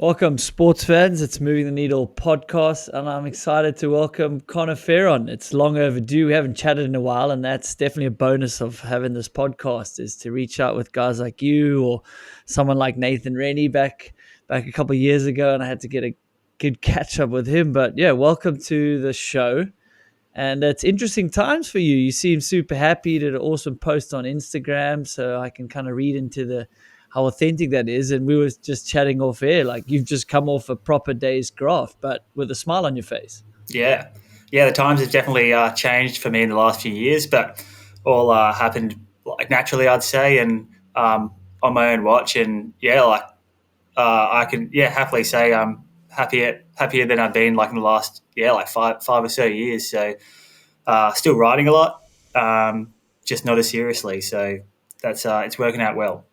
Welcome, sports fans. It's Moving the Needle podcast, and I'm excited to welcome Connor Fearon. It's long overdue. We haven't chatted in a while, and that's definitely a bonus of having this podcast is to reach out with guys like you or someone like Nathan Rennie back a couple of years ago, and I had to get a good catch up with him. But yeah, welcome to the show. And it's interesting times for you. You seem super happy. You did an awesome post on Instagram, so I can kind of read into the how authentic that is. And we were just chatting off air, like you've just come off a proper day's graft, but with a smile on your face. Yeah, yeah. The times have definitely changed for me in the last few years, but all happened like naturally, I'd say, and on my own watch. And yeah, I can happily say I'm happier than I've been like in the last like five or so years. So still riding a lot, just not as seriously. So that's it's working out well.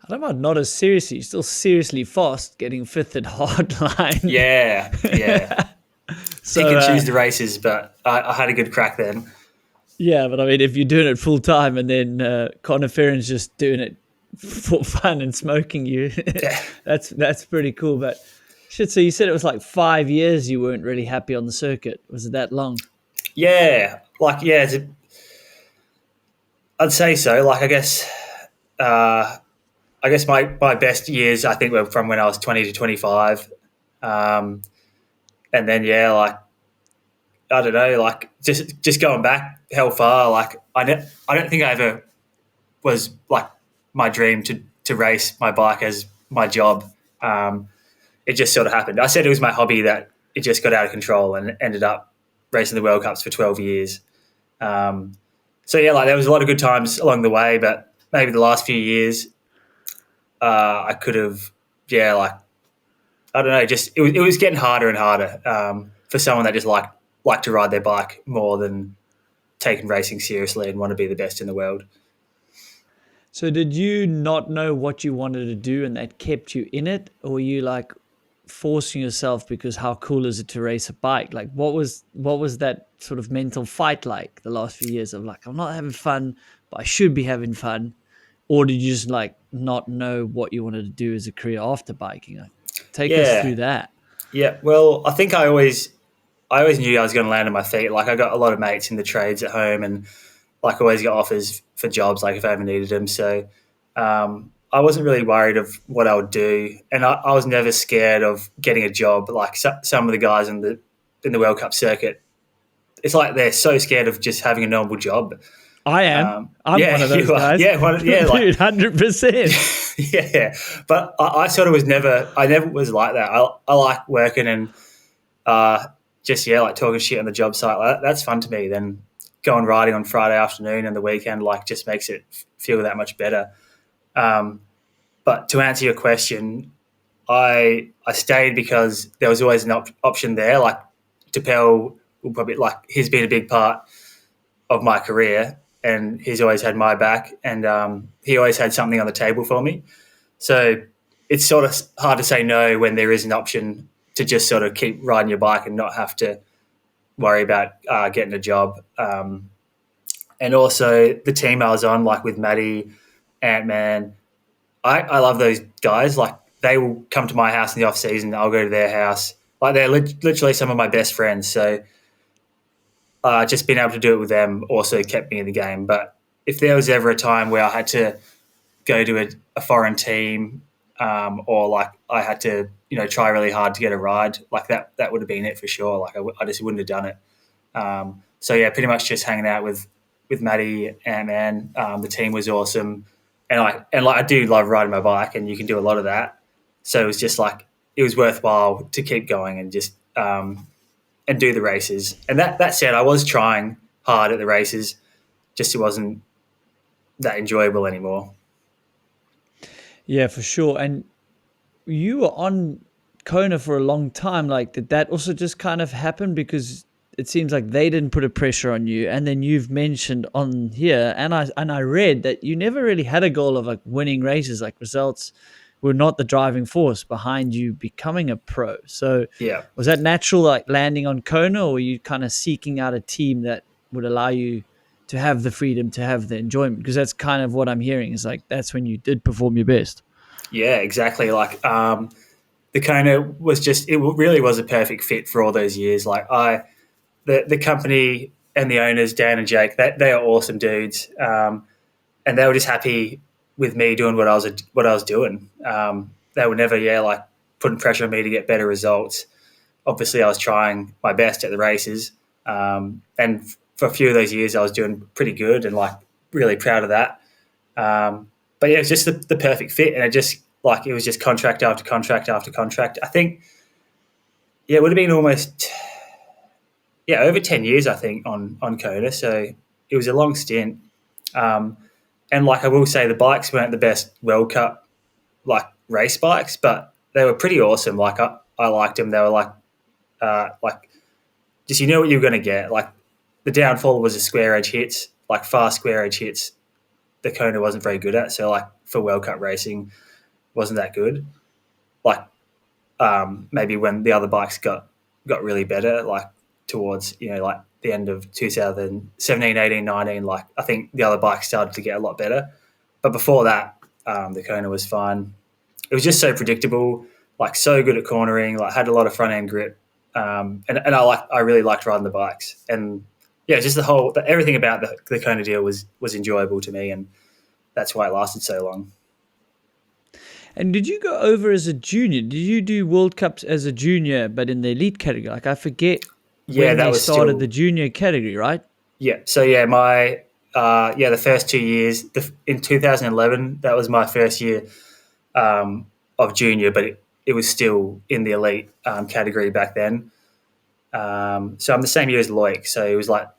I don't mind not as seriously, you're still seriously fast, getting fifth at hardline. Yeah. So Pick and choose the races, but I had a good crack then. yeah, but I mean, if you're doing it full time and then Connor Fearon's just doing it for fun and smoking you, Yeah. that's pretty cool. But shit, so you said it was like 5 years you weren't really happy on the circuit. Was it that long? Yeah, I'd say so. I guess my best years I think were from when I was 20 to 25, and then I don't know, just going back how far. I don't think I ever was like my dream to race my bike as my job. It just sort of happened. I said it was my hobby that it just got out of control and ended up racing the World Cups for 12 years. So yeah, like there was a lot of good times along the way, but maybe the last few years, I could have, I don't know, just it was getting harder and harder for someone that just like to ride their bike more than taking racing seriously and want to be the best in the world. So did you not know what you wanted to do and that kept you in it? Or were you like forcing yourself because how cool is it to race a bike? Like what was that sort of mental fight like the last few years of like, I'm not having fun, but I should be having fun? Or did you just like not know what you wanted to do as a career after biking? Like, take us Yeah, through that. yeah. Well, I think I always knew I was going to land on my feet. Like I got a lot of mates in the trades at home, and like always got offers for jobs, like if I ever needed them. So I wasn't really worried of what I would do, and I was never scared of getting a job. Like some of the guys in the World Cup circuit, it's like they're so scared of just having a normal job. I am. I'm Yeah, one of those you are. guys. Yeah, yeah, like Dude, 100%. yeah. But I sort of was never. I never was like that. I like working and uh, just like talking shit on the job site. Like, that's fun to me. Then going riding on Friday afternoon and the weekend like just makes it feel that much better. Um, but to answer your question, I stayed because there was always an option there. Like Depel will probably like he's been a big part of my career, and he's always had my back, and he always had something on the table for me. So it's sort of hard to say no when there is an option to just sort of keep riding your bike and not have to worry about getting a job. And also the team I was on, like with Maddie, Ant Man, I love those guys. Like they will come to my house in the off season. I'll go to their house. Like they're literally some of my best friends. So just being able to do it with them also kept me in the game. But if there was ever a time where I had to go to a foreign team, or like I had to, try really hard to get a ride, like that would have been it for sure. Like I just wouldn't have done it. So yeah, pretty much just hanging out with Maddie and man. The team was awesome, and I do love riding my bike, and you can do a lot of that. So it was just like it was worthwhile to keep going and just and do the races. And that said, I was trying hard at the races, just it wasn't that enjoyable anymore. Yeah, for sure. And you were on Kona for a long time. Like, did that also just kind of happen because it seems like they didn't put a pressure on you? And then you've mentioned on here, and I read that you never really had a goal of like winning races. Like results were not the driving force behind you becoming a pro. So Yeah. was that natural, like landing on Kona, or were you kind of seeking out a team that would allow you to have the freedom, to have the enjoyment? Because that's kind of what I'm hearing is like that's when you did perform your best. Yeah, exactly. Like the Kona was just, it really was a perfect fit for all those years. Like the company and the owners, Dan and Jake, they are awesome dudes. And they were just happy with me doing what I was doing. They were never, like putting pressure on me to get better results. Obviously I was trying my best at the races. And for a few of those years I was doing pretty good and like really proud of that. But yeah, it's just the perfect fit. And it was just contract after contract after contract. I think, it would have been almost, over 10 years, I think, on Kona. So it was a long stint. And like I will say, the bikes weren't the best World Cup like race bikes, but they were pretty awesome. Like I liked them. They were like just, you know what you're going to get. Like the downfall was the square edge hits, like fast square edge hits. The Kona wasn't very good at. So like for World Cup racing, wasn't that good. Like maybe when the other bikes got really better, like towards like the end of 2017, 18, 19, like I think the other bikes started to get a lot better. But before that, the Kona was fine. It was just so predictable, like so good at cornering, like had a lot of front end grip, and I really liked riding the bikes. And yeah, just everything about the Kona deal was enjoyable to me, and that's why it lasted so long. And did you go over as a junior? Did you do World Cups as a junior, but in the elite category? Like I forget when they started the junior category, right? Yeah. So yeah, my the first 2 years in 2011, that was my first year of junior, but it was still in the elite category back then. So I'm the same year as Loic. So it was like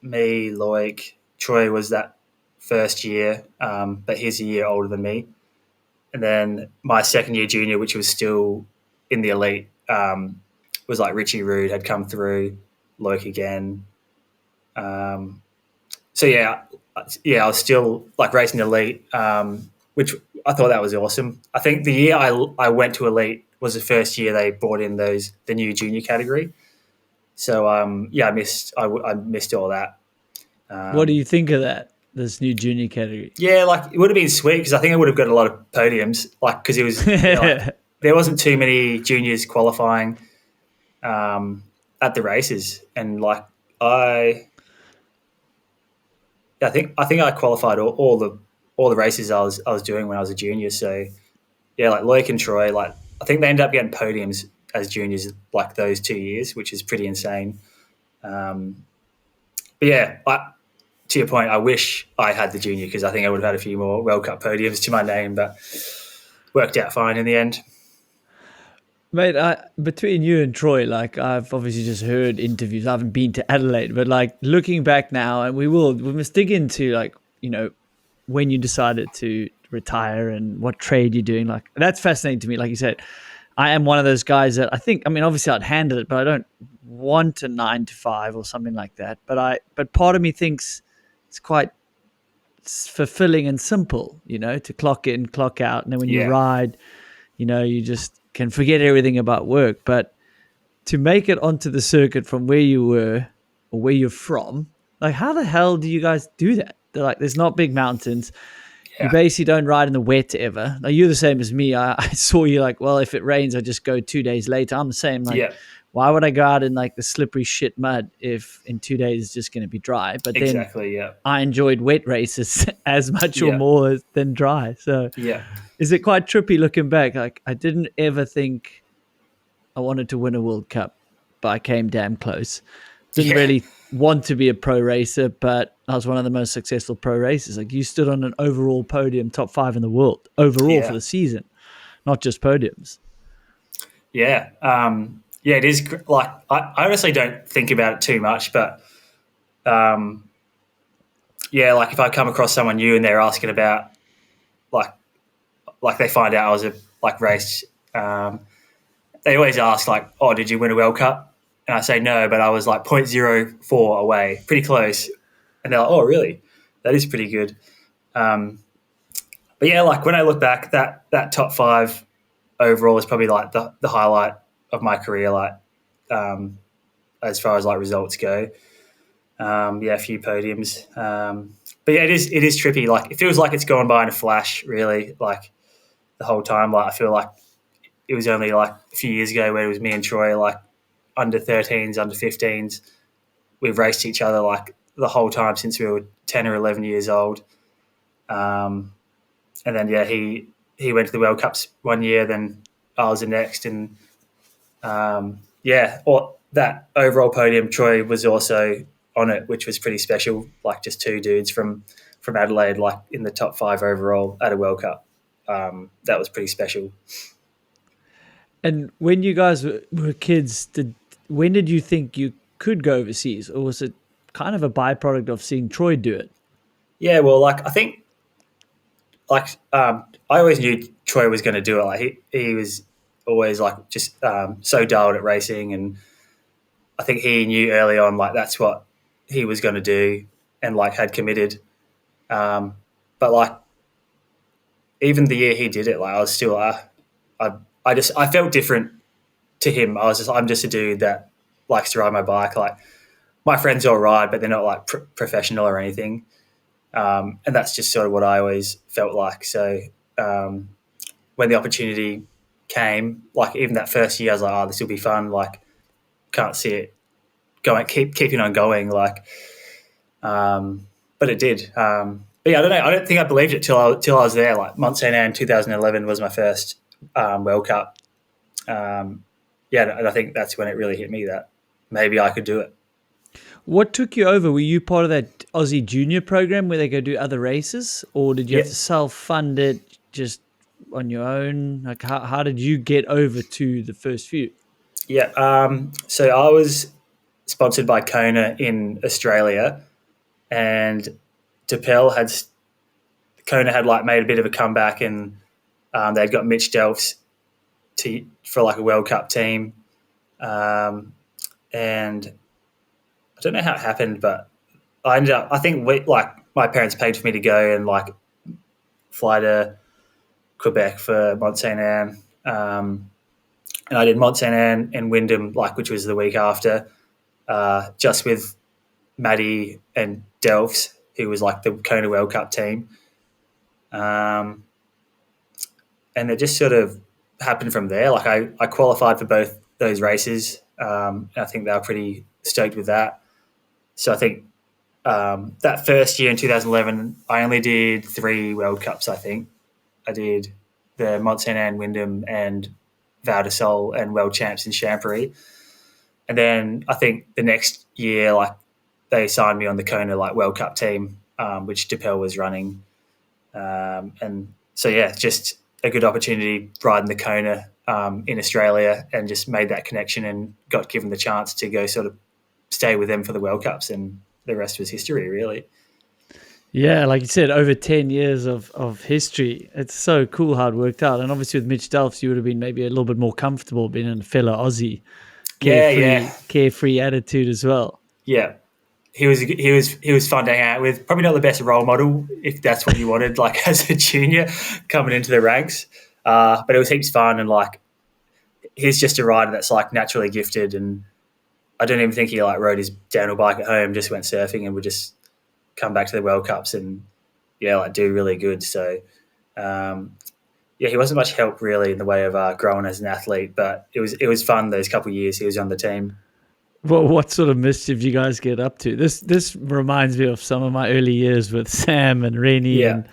me, Loic, Troy was that first year, but he's a year older than me. And then my second year junior, which was still in the elite, was like Richie Rude had come through, Loic again. So yeah, I was still like racing elite, which I thought that was awesome. I think the year I went to elite was the first year they brought in the new junior category. So I missed all that. What do you think of that? This new junior category? Yeah, like it would have been sweet because I think I would have got a lot of podiums. Like because it was there wasn't too many juniors qualifying at the races, and like I think I qualified all the races I was doing when I was a junior. So yeah, like Loic and Troy, like I think they ended up getting podiums as juniors like those 2 years, which is pretty insane. But yeah, to your point, I wish I had the junior because I think I would have had a few more World Cup podiums to my name, but worked out fine in the end. Mate, between you and Troy, like I've obviously just heard interviews. I haven't been to Adelaide, but like looking back now, and we must dig into like, when you decided to retire and what trade you're doing. Like that's fascinating to me. Like you said, I am one of those guys that obviously I'd handle it, but I don't want a 9 to 5 or something like that. But part of me thinks it's quite fulfilling and simple, to clock in, clock out. And then when you ride, you just can forget everything about work. But to make it onto the circuit from where you were or where you're from, like how the hell do you guys do that? They're like, there's not big mountains. Yeah. You basically don't ride in the wet ever. Like you're the same as me. I saw you like, well, if it rains, I just go 2 days later. I'm the same. Like, why would I go out in like the slippery shit mud if in 2 days it's just going to be dry? But then I enjoyed wet races as much or more than dry. So is it quite trippy looking back? Like I didn't ever think I wanted to win a World Cup, but I came damn close. Didn't really want to be a pro racer, but I was one of the most successful pro racers. Like you stood on an overall podium, top 5 in the world overall for the season, not just podiums. Yeah. It is like, I honestly don't think about it too much, but like if I come across someone new and they're asking about like they find out I was race, they always ask like, oh, did you win a World Cup? And I say no, but I was like 0.04 away, pretty close. And they're like, oh, really? That is pretty good. But yeah, like when I look back, that top 5 overall is probably like the highlight of my career, like as far as like results go. A few podiums. But yeah, it is trippy. Like it feels like it's gone by in a flash, really. Like the whole time, like I feel like it was only like a few years ago where it was me and Troy, like under 13s, under 15s. We've raced each other like the whole time since we were 10 or 11 years old. And then, yeah, he went to the World Cups one year, then I was the next. And, that overall podium, Troy was also on it, which was pretty special, like just two dudes from Adelaide, like in the top 5 overall at a World Cup. That was pretty special. And when you guys were kids, when did you think you could go overseas, or was it kind of a byproduct of seeing Troy do it? Yeah, well, like I think, I always knew Troy was going to do it. Like he was always like just so dialed at racing, and I think he knew early on like that's what he was going to do, and like had committed. But like even the year he did it, like I was still I felt different to him. I'm just a dude that likes to ride my bike. Like my friends all ride, but they're not like professional or anything. And that's just sort of what I always felt like. So when the opportunity came, like even that first year, I was like, oh, this will be fun. Like can't see it going, keeping on going. Like, but it did. But yeah, I don't know. I don't think I believed it till I was there. Like Mont Saint Anne 2011 was my first World Cup. And I think that's when it really hit me that maybe I could do it. What took you over? Were you part of that Aussie Junior program where they go do other races, or did you have to self-fund it just on your own? Like, how did you get over to the first few? Yeah. So I was sponsored by Kona in Australia, and Kona had like made a bit of a comeback, and they'd got Mitch Delfs for like a World Cup team, and I don't know how it happened, but I ended up. I think my parents paid for me to go and like fly to Quebec for Mont Saint Anne, and I did Mont Saint Anne and Wyndham, like which was the week after, just with Maddie and Delfs, who was like the Kona World Cup team, and it just sort of happened from there. Like I qualified for both those races, and I think they were pretty stoked with that. So I think that first year in 2011, I only did 3 World Cups. I think I did the Mont Saint Anne, Wyndham, and Val de Sol, and World Champs in Champery. And then I think the next year, like they signed me on the Kona like World Cup team, which DePel was running, and so yeah, just a good opportunity riding the Kona in Australia, and just made that connection and got given the chance to go sort of stay with them for the World Cups, and the rest was history, really. Yeah, like you said, over 10 years of history. It's so cool how it worked out. And obviously with Mitch Delfs, you would have been maybe a little bit more comfortable being a fellow Aussie. Carefree attitude as well. Yeah. He was fun to hang out with. Probably not the best role model if that's what you wanted, like as a junior coming into the ranks. But it was heaps fun, and like he's just a rider that's like naturally gifted, and I don't even think he like rode his downhill bike at home, just went surfing and would just come back to the World Cups and like do really good. So he wasn't much help really in the way of growing as an athlete, but it was fun those couple of years he was on the team. Well, what sort of mischief you guys get up to? This reminds me of some of my early years with Sam and Rennie and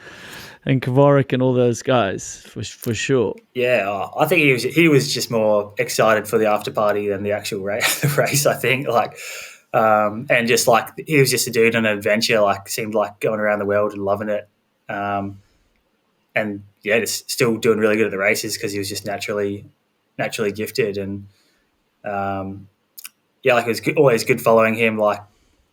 Kavarik and all those guys for sure. Yeah, I think he was just more excited for the after party than the actual race. I think and just like he was just a dude on an adventure. Like seemed like going around the world and loving it. And yeah, just still doing really good at the races because he was just naturally gifted, and like it was always good following him. Like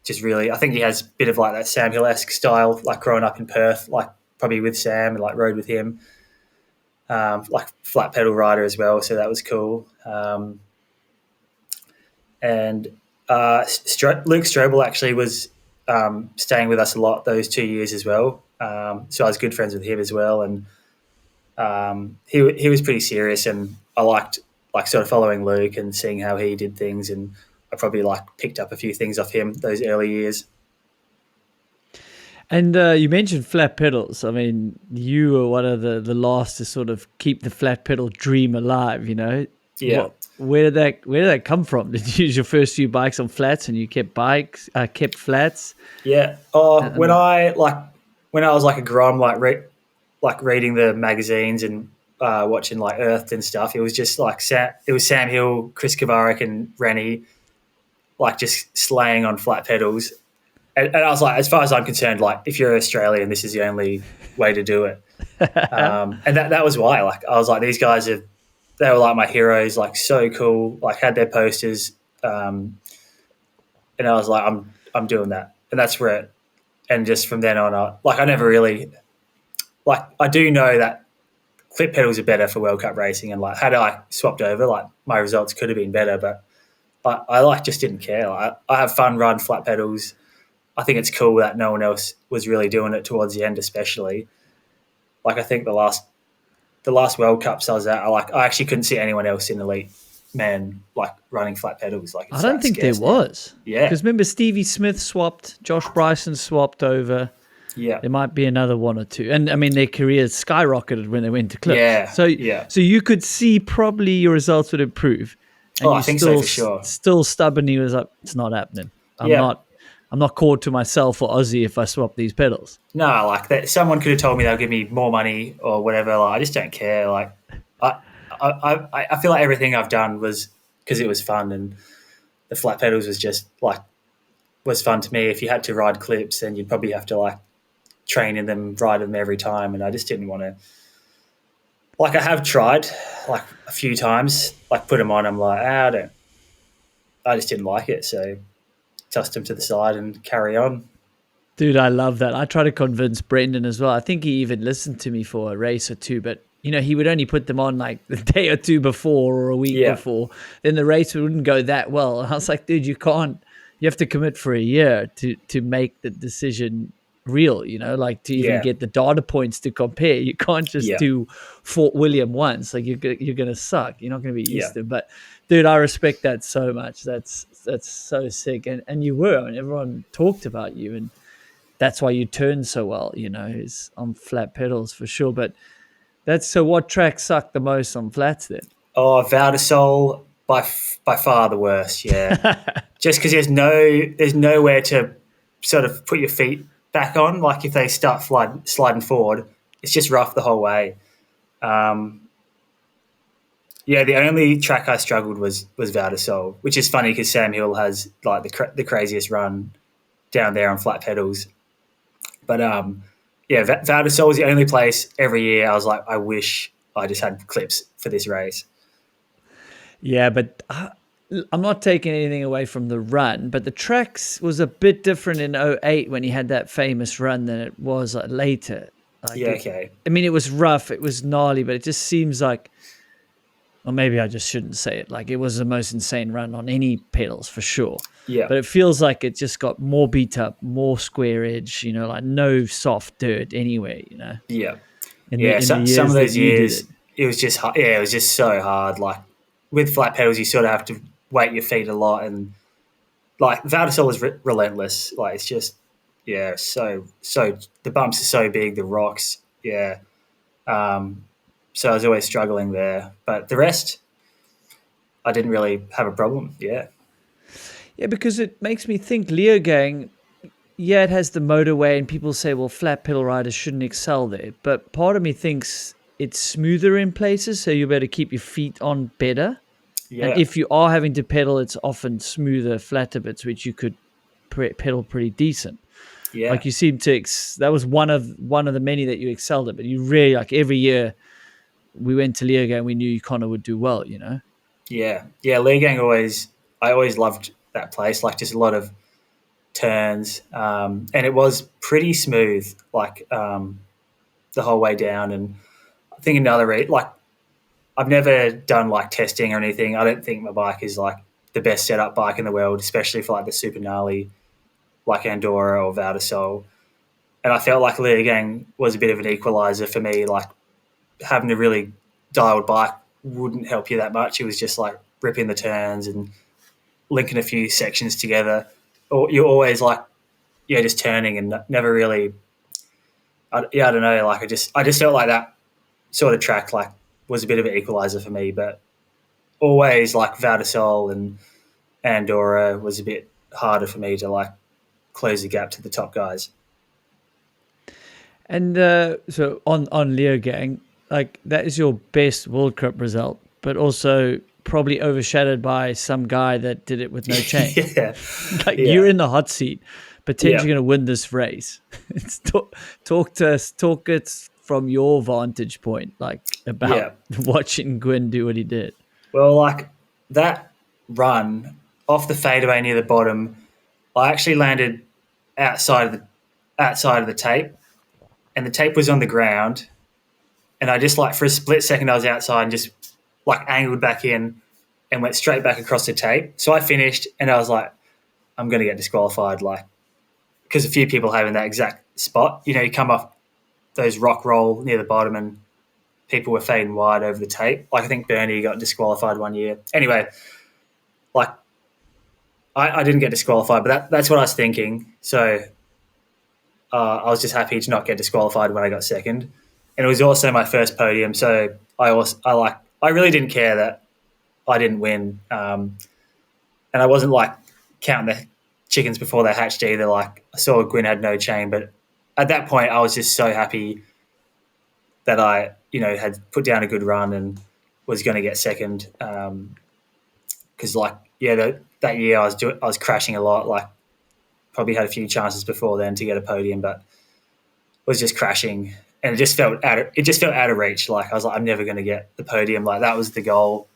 just really, I think he has a bit of like that Sam Hill-esque style, like growing up in Perth, like probably with Sam and like rode with him, like flat pedal rider as well. So that was cool. And Luke Strobel actually was staying with us a lot those 2 years as well. So I was good friends with him as well, and he was pretty serious, and I liked like sort of following Luke and seeing how he did things, and I probably like picked up a few things off him those early years. And you mentioned flat pedals. I mean, you were one of the last to sort of keep the flat pedal dream alive. You know, Yeah. where did that come from? Did you use your first few bikes on flats, and you kept flats? Yeah. Oh, And when I was like a grom, like reading the magazines and watching like Earthed and stuff, it was just like it was Sam Hill, Chris Kavarik, and Rennie, like just slaying on flat pedals. And I was like, as far as I'm concerned, like if you're Australian, this is the only way to do it. And that was why. Like I was like, these guys they were like my heroes, like so cool. Like had their posters, and I was like, I'm doing that, and that's where it. And just from then on, I never really like. I do know that clip pedals are better for World Cup racing, and like had I swapped over, like my results could have been better, but I like just didn't care. Like, I have fun riding flat pedals. I think it's cool that no one else was really doing it towards the end, especially. Like I think the last World Cups I was at, I actually couldn't see anyone else in elite man like running flat pedals. Like I it's don't that think there scarce now. was. Yeah, Because remember, Stevie Smith swapped, Josh Bryson swapped over. yeah, There might be another one or two, and I mean their careers skyrocketed when they went to clips. yeah, So, yeah. so you could see probably your results would improve, and Oh, you I think so still for sure. still stubbornly was like, it's not happening. I'm Yeah. not. I'm not called to myself or Aussie if I swap these pedals. No, like that. Someone could have told me they'll give me more money or whatever. Like I just don't care. Like I, I feel like everything I've done was because it was fun, and the flat pedals was just like was fun to me. If you had to ride clips, then you'd probably have to like train in them, ride them every time, and I just didn't want to. Like I have tried like a few times, like put them on. I'm like, I don't. I just didn't like it, so tossed them to the side and carry on. Dude, I love that. I try to convince Brendan as well. I think he even listened to me for a race or two, but he would only put them on like the day or two before or a week Yeah, before. Then the race wouldn't go that well. And I was like, dude, you can't. You have to commit for a year to make the decision real. Like to even yeah, get the data points to compare. You can't just yeah, do Fort William once. Like you're gonna suck. You're not gonna be yeah, used to it. But dude, I respect that so much. That's so sick. And you were. I mean, everyone talked about you and that's why you turn so well, is on flat pedals for sure. But so what tracks suck the most on flats then? Oh, Valdesol by far the worst. Yeah, just because there's nowhere to sort of put your feet back on. Like if they start sliding forward, it's just rough the whole way. Um, yeah, the only track I struggled was Valdesol, which is funny because Sam Hill has like the craziest run down there on flat pedals. But yeah, Valdesol was the only place every year I was like, I wish I just had clips for this race. Yeah, but I'm not taking anything away from the run, but the tracks was a bit different in '08 when he had that famous run than it was later. Like, Yeah, okay. I mean, it was rough, it was gnarly, but it just seems like, or maybe I just shouldn't say it. Like it was the most insane run on any pedals for sure. Yeah, But it feels like it just got more beat up, more square edge, like no soft dirt anywhere, yeah. in the Yeah, in the some years of that those you did years it. it was just yeah, it was just so hard. Like with flat pedals, you sort of have to weight your feet a lot, and like Valdesol was relentless. Like it's just yeah, so the bumps are so big, the rocks, yeah. Um, so I was always struggling there, but the rest I didn't really have a problem. Yeah, Yeah, because it makes me think Leogang, yeah, it has the motorway and people say, well, flat pedal riders shouldn't excel there. But part of me thinks it's smoother in places, so you better keep your feet on better. And yeah, if you are having to pedal, it's often smoother, flatter bits, which you could pedal pretty decent. yeah, Like you seem to, that was one of the many that you excelled at, but you really, like every year we went to Leogang and we knew Connor would do well. yeah, yeah. Legang I always loved that place. Like just a lot of turns, and it was pretty smooth, like the whole way down. And I think another like I've never done like testing or anything. I don't think my bike is like the best setup bike in the world, especially for like the super gnarly like Andorra or Valdesol. And I felt like Leogang was a bit of an equalizer for me. Like having a really dialed bike wouldn't help you that much. It was just like ripping the turns and linking a few sections together. Or you're always like just turning and never really. I don't know. Like I just felt like that sort of track like was a bit of an equalizer for me, but always like Val d'Isole and Andorra was a bit harder for me to like close the gap to the top guys. And so on Leogang, like that is your best World Cup result, but also probably overshadowed by some guy that did it with no chain. Yeah, Like you're yeah, in the hot seat, potentially yeah, going to win this race. Talk to us, talk it from your vantage point, like about yeah. watching Gwyn do what he did. Well, like that run off the fadeaway near the bottom, I actually landed outside of the outside of the tape, and the tape was on the ground, and I just like for a split second I was outside and just like angled back in and went straight back across the tape. So I finished, and I was like, I'm going to get disqualified, like because a few people have in that exact spot. You know, you come off those rock roll near the bottom, and people were fading wide over the tape. Like I think Bernie got disqualified one year. Anyway, like I didn't get disqualified, but that's what I was thinking. So I was just happy to not get disqualified when I got second, and it was also my first podium. So I really didn't care that I didn't win, and I wasn't like counting the chickens before they hatched either. Like I saw Gwyn had no chain, but at that point I was just so happy that I had put down a good run and was going to get second. Because that year I was crashing a lot. Like probably had a few chances before then to get a podium, but was just crashing, and it just felt out of reach. Like I was like, I'm never going to get the podium. Like that was the goal,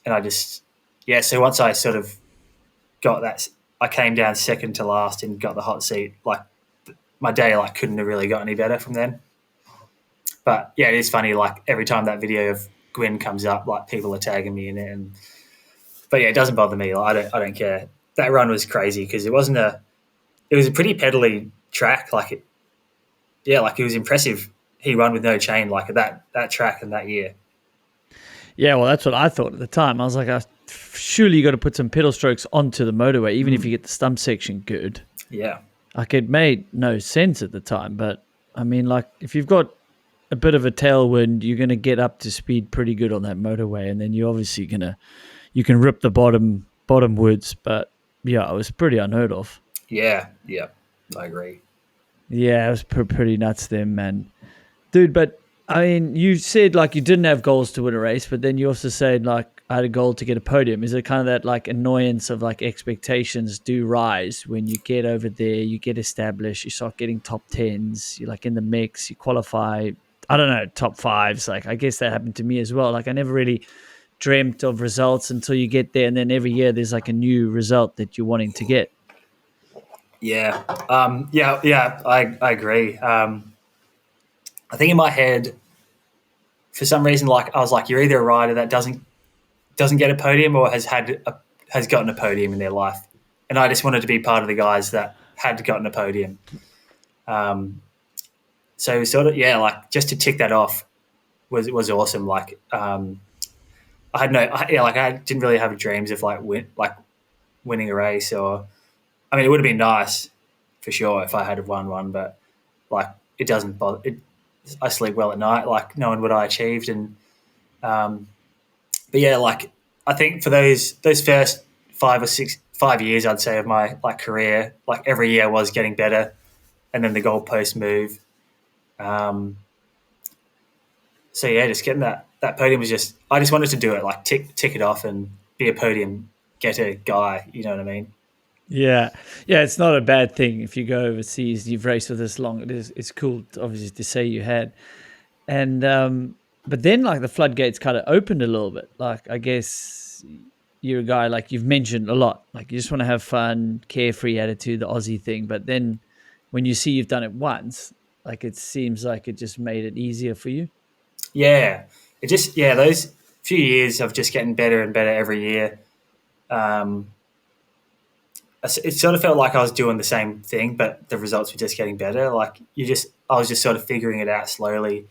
and I just So once I sort of got that, I came down second to last and got the hot seat. Like my day like couldn't have really got any better from then. But yeah, it is funny. Like every time that video of Gwyn comes up, like people are tagging me in it, but yeah, it doesn't bother me. Like, I don't care. That run was crazy because it was a pretty pedally track. Like it was impressive. He run with no chain like that track and that year. Yeah, well, that's what I thought at the time. I was like, surely you got to put some pedal strokes onto the motorway, even if you get the stump section good. Yeah. Like it made no sense at the time, but I mean, like if you've got a bit of a tailwind, you're going to get up to speed pretty good on that motorway, and then you're obviously you can rip the bottom woods. But yeah, it was pretty unheard of. Yeah, I agree. Yeah, it was pretty nuts then, man. Dude, but I mean, you said like you didn't have goals to win a race, but then you also said like I had a goal to get a podium. Is it kind of that like annoyance of like expectations do rise when you get over there, you get established, you start getting top tens, you're like in the mix, you qualify, I don't know, top fives. Like I guess that happened to me as well. Like I never really dreamt of results until you get there, and then every year there's like a new result that you're wanting to get. Yeah. I agree. I think in my head, for some reason, like I was like, you're either a rider that doesn't get a podium or has gotten a podium in their life, and I just wanted to be part of the guys that had gotten a podium. So sort of like just to tick that off was awesome. Like I had I didn't really have dreams of like winning a race, or I mean it would have been nice for sure if I had won one, but like it doesn't bother. I sleep well at night, like knowing what I achieved, and but yeah, like I think for those first 5 years, I'd say of my like career, like every year was getting better, and then the goalpost move. So yeah, just getting that podium was just I just wanted to do it, like tick it off and be a podium getter guy. You know what I mean? Yeah, yeah, it's not a bad thing if you go overseas. You've raced for this long. It's cool, obviously, to say you had, and but then like the floodgates kind of opened a little bit. Like I guess you're a guy like you've mentioned a lot. Like you just want to have fun, carefree attitude, the Aussie thing. But then when you see you've done it once, like it seems like it just made it easier for you. Yeah, those few years of just getting better and better every year. Um, it sort of felt like I was doing the same thing, but the results were just getting better. Like I was just sort of figuring it out slowly,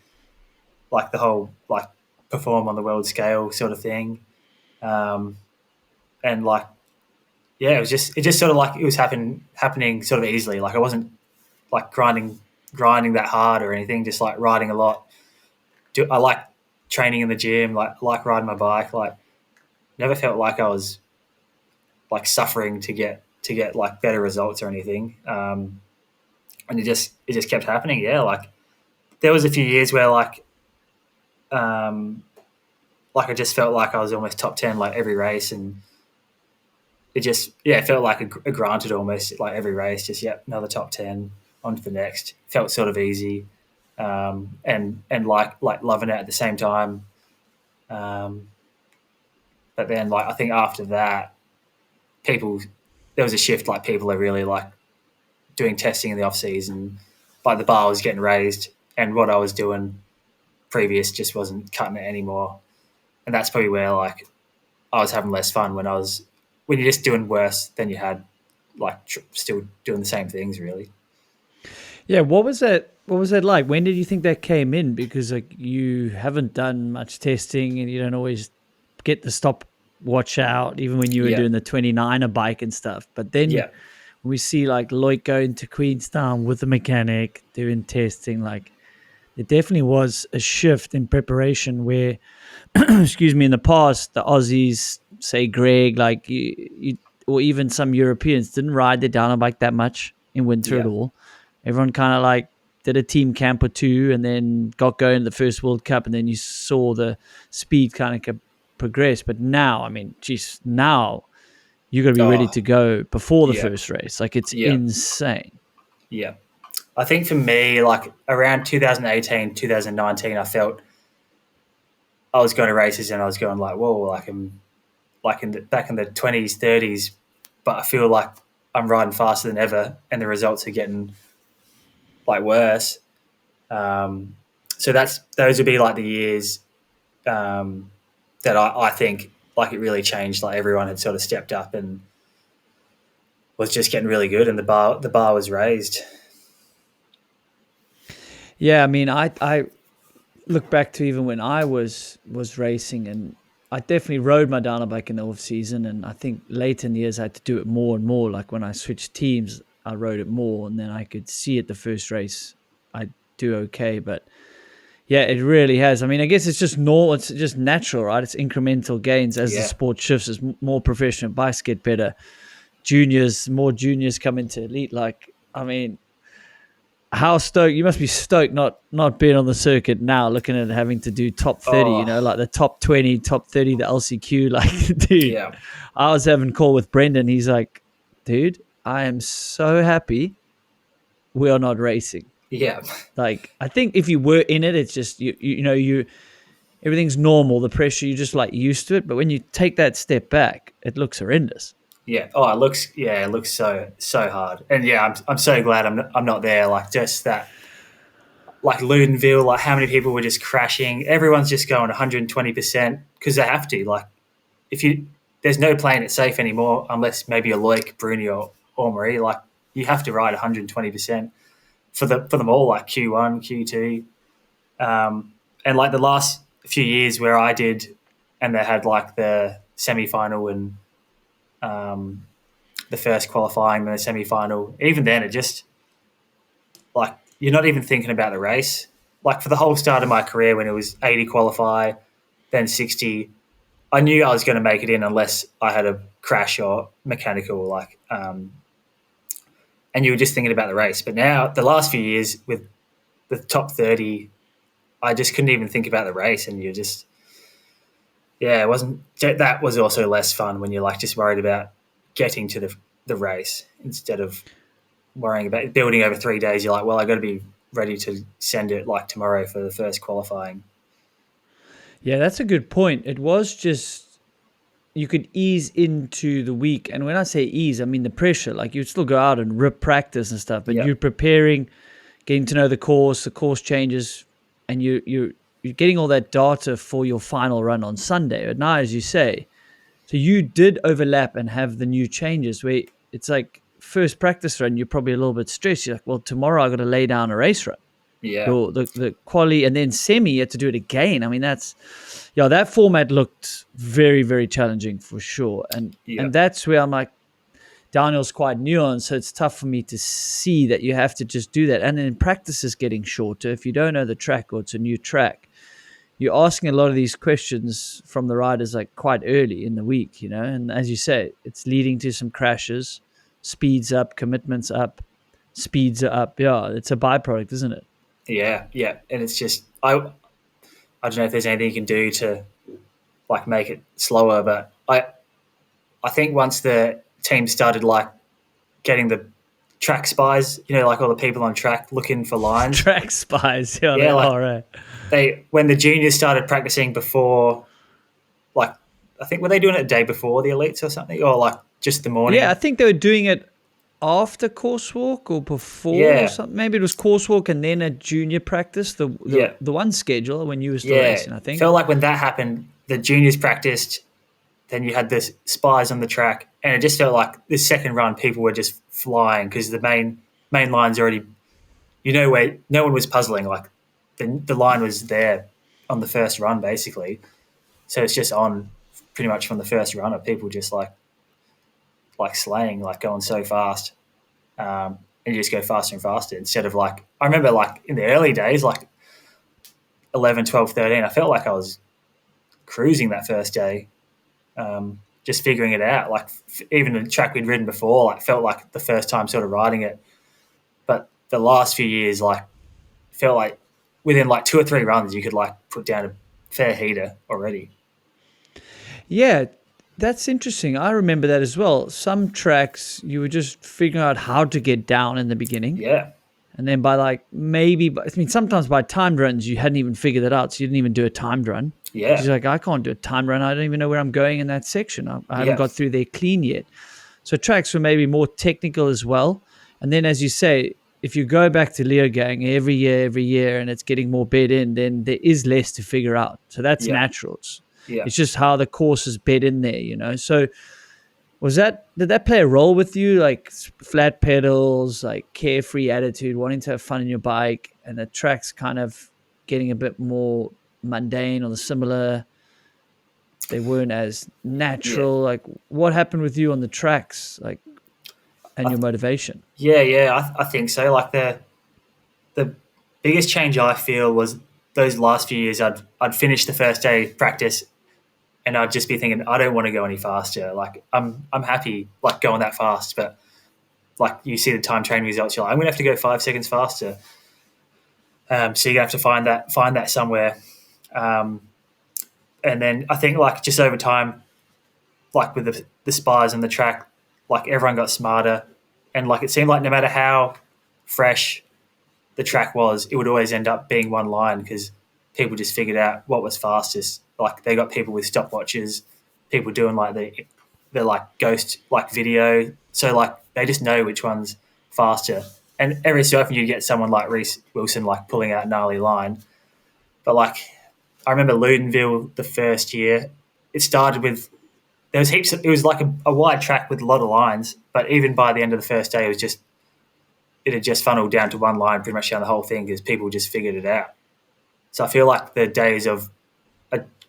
like the whole like perform on the world scale sort of thing, and like yeah, it just sort of like it was happening sort of easily. Like I wasn't like grinding that hard or anything. Just like riding a lot. I like training in the gym. Like riding my bike. Like never felt like I was like suffering to get like better results or anything. And it just kept happening. Yeah, like there was a few years where um, like I just felt like I was almost top 10 like every race, and it just it felt like a granted almost like every race. Just another top 10 on to the next. Felt sort of easy, and like loving it at the same time. Um, but then like I think after that, people there was a shift. Like people are really like doing testing in the off season. Like the bar was getting raised, and what I was doing previous just wasn't cutting it anymore. And that's probably where like I was having less fun when you're just doing worse than you had, like still doing the same things really. Yeah, what was that? What was that like? When did you think that came in? Because like you haven't done much testing, and you don't always get the stopwatch out, even when you were Yeah, doing the 29er bike and stuff. But then yeah, we see like Lloyd going to Queenstown with the mechanic doing testing. Like there definitely was a shift in preparation where, excuse me, in the past, the Aussies, say Greg, like you or even some Europeans didn't ride their downhill bike that much in winter at yeah. all. Everyone kind of like did a team camp or two and then got going to the first World Cup, and then you saw the speed kind of progress. But now, I mean, geez, now you got to be ready Oh, to go before the yeah, first race. Like it's yeah, insane. yeah. I think for me, like around 2018, 2019, I felt I was going to races and I was going like, whoa, like I'm like back in the 20s, 30s, but I feel like I'm riding faster than ever, and the results are getting like worse. Um, so those would be like the years um, that I think like it really changed. Like everyone had sort of stepped up and was just getting really good, and the bar was raised. Yeah, I mean, I look back to even when I was racing, and I definitely rode my downhill bike in the off season, and I think later in the years I had to do it more and more. Like when I switched teams, I rode it more, and then I could see at the first race I do okay. But yeah, it really has. I mean, I guess it's just normal. It's just natural, right? It's incremental gains as the Yeah, sport shifts, as more professional bikes get better. More juniors come into elite. Like, I mean, how stoked you must be stoked not being on the circuit now, looking at having to do top 30, oh like the top 20, top 30, the LCQ. Like, dude, yeah, I was having a call with Brendan. He's like, dude, I am so happy we are not racing. yeah, Like, I think if you were in it, it's just you everything's normal, the pressure, you just like used to it. But when you take that step back, it looks horrendous. yeah. Oh, it looks so hard, and yeah, I'm so glad I'm not there. Like just that, like Ludenville, like how many people were just crashing. Everyone's just going 120% because they have to. Like if you there's no playing it safe anymore unless maybe a Loic, Bruni, or Marie. Like you have to ride 120% for them all. Like Q1, Q2, and like the last few years where I did, and they had like the semi final and um, the first qualifying, then the semi final. Even then, it just like you're not even thinking about the race. Like for the whole start of my career, when it was 80 qualify, then 60, I knew I was going to make it in unless I had a crash or mechanical. And you were just thinking about the race. But now, the last few years with the top 30, I just couldn't even think about the race, and you just it wasn't that was also less fun when you're like just worried about getting to the race instead of worrying about building over 3 days. You're like, well, I got to be ready to send it like tomorrow for the first qualifying. Yeah, that's a good point. It was just you could ease into the week. And when I say ease, I mean the pressure. Like you'd still go out and rip practice and stuff, but Yeah, you're preparing, getting to know the course changes, and you're getting all that data for your final run on Sunday. But now, as you say, so you did overlap and have the new changes where it's like first practice run, you're probably a little bit stressed. You're like, well, tomorrow I got to lay down a race run. yeah, The quali, and then semi, you had to do it again. I mean, that format looked very, very challenging for sure. yeah, And that's where I'm like, downhill's quite nuanced, so it's tough for me to see that you have to just do that. And then practice is getting shorter. If you don't know the track or it's a new track, you're asking a lot of these questions from the riders like quite early in the week, and as you say, it's leading to some crashes, speeds up, commitments up, speeds are up. Yeah, it's a byproduct, isn't it? Yeah, yeah. And it's just, I don't know if there's anything you can do to like make it slower, but I think once the team started like getting the track spies, like all the people on track looking for lines. Track spies, yeah, Yeah, like all right. when the juniors started practicing before, like I think were they doing it a day before the elites or something, or like just the morning? Yeah, I think they were doing it after coursework or before or Yeah, something. Maybe it was coursework and then a junior practice, the yeah, the one schedule when you were still yeah. racing, I think. Felt like when that happened, the juniors practiced, then you had the spies on the track, and it just felt like the second run people were just flying because the main line's already, where no one was puzzling. Like the line was there on the first run basically, so it's just on pretty much from the first run of people just like slaying, like going so fast, and you just go faster and faster instead of like I remember like in the early days like 11, 12, 13, I felt like I was cruising that first day. Just figuring it out. Like even the track we'd ridden before, like felt like the first time sort of riding it. But the last few years, like felt like within like 2 or 3 runs, you could like put down a fair heater already. Yeah, that's interesting. I remember that as well. Some tracks you were just figuring out how to get down in the beginning. Yeah, And then by like sometimes by timed runs, you hadn't even figured that out. So you didn't even do a timed run. yeah, She's like, I can't do a timed run. I don't even know where I'm going in that section. I haven't got through there clean yet. So tracks were maybe more technical as well. And then, as you say, if you go back to Leogang every year, and it's getting more bed in, then there is less to figure out. So that's yeah, natural. yeah. It's just how the course is bed in there. So did that play a role with you? Like flat pedals, like carefree attitude, wanting to have fun in your bike, and the tracks kind of getting a bit more mundane or similar. They weren't as natural. Yeah. Like what happened with you on the tracks, like, and your motivation? Yeah. I think so. Like the biggest change I feel was those last few years. I'd finish the first day practice, and I'd just be thinking, I don't want to go any faster. Like I'm happy like going that fast, but like you see the time training results, you're like, I'm gonna have to go 5 seconds faster. So you're gonna have to find that somewhere. And then I think like just over time, like with the spars and the track, like everyone got smarter, and like it seemed like no matter how fresh the track was, it would always end up being one line because people just figured out what was fastest. Like they got people with stopwatches, people doing like the like ghost like video, so like they just know which one's faster. And every so often you get someone like Reece Wilson like pulling out gnarly line, but like I remember Ludenville the first year, it started with there was heaps. It was like a wide track with a lot of lines, but even by the end of the first day, it had just funneled down to one line pretty much down the whole thing because people just figured it out. So I feel like the days of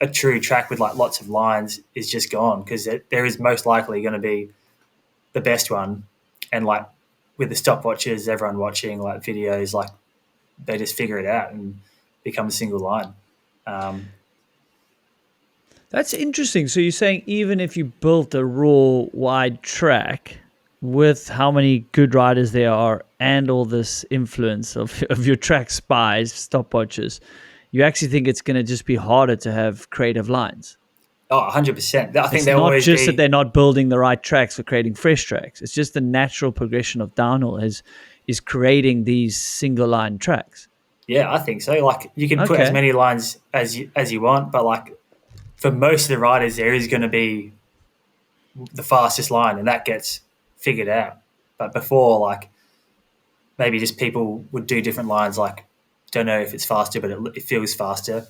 a true track with like lots of lines is just gone because there is most likely going to be the best one, and like with the stopwatches, everyone watching like videos, like they just figure it out and become a single line. That's interesting. So you're saying even if you built a raw wide track with how many good riders there are and all this influence of your track spies, stopwatches, you actually think it's going to just be harder to have creative lines? Oh, 100%. I think It's they'll not always just be. that they're not building the right tracks for creating fresh tracks. It's just the natural progression of downhill is creating these single line tracks. Yeah, I think so. Like you can put as Okay. many lines as you want, but like for most of the riders, there is going to be the fastest line, and that gets figured out. But before, like maybe just people would do different lines. Like don't know if it's faster, but it feels faster,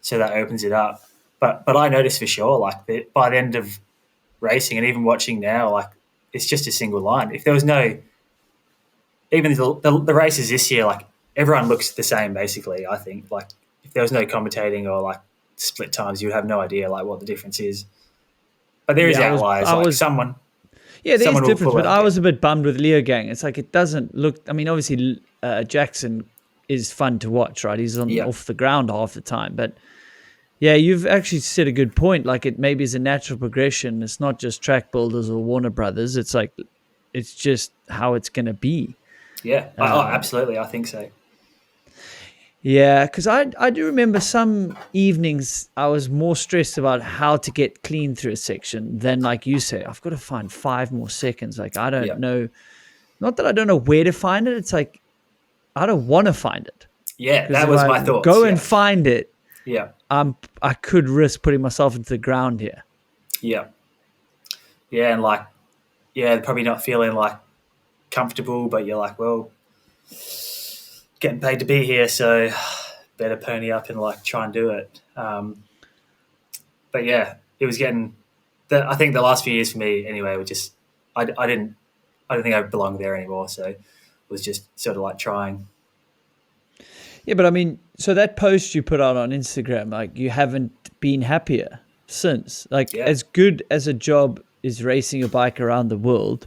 so that opens it up. But I noticed for sure, like by the end of racing and even watching now, like it's just a single line. If there was no even the races this year, like everyone looks the same basically. I think like if there was no commentating or like split times, you would have no idea like what the difference is. But there is Yeah, outliers, like someone. Yeah, there's Someone will difference, pull but out. I was a bit bummed with Leo Gang. It's like it doesn't look. I mean, obviously Jackson is fun to watch, right? He's on Yeah, off the ground half the time, but yeah, you've actually said a good point. Like it maybe is a natural progression. It's not just track builders or Warner Brothers. It's like it's just how it's going to be. yeah. Oh, Um, absolutely. I think so. yeah, because I do remember some evenings I was more stressed about how to get clean through a section than like you say, I've got to find 5 more seconds. Like I don't Yeah, know. Not that I don't know where to find it. It's like I don't want to find it yeah. because That if was I my thoughts. go and Yeah, find it, yeah, I could risk putting myself into the ground here. yeah, yeah. And like, yeah, probably not feeling like comfortable, but you're like, well, getting paid to be here, so better pony up and like try and do it. But yeah, it was getting. I think the last few years for me, anyway, were just I didn't think I belonged there anymore. So it was just sort of like trying. Yeah, but I mean, so that post you put out on Instagram, like you haven't been happier since. Like Yeah, as good as a job is racing a bike around the world,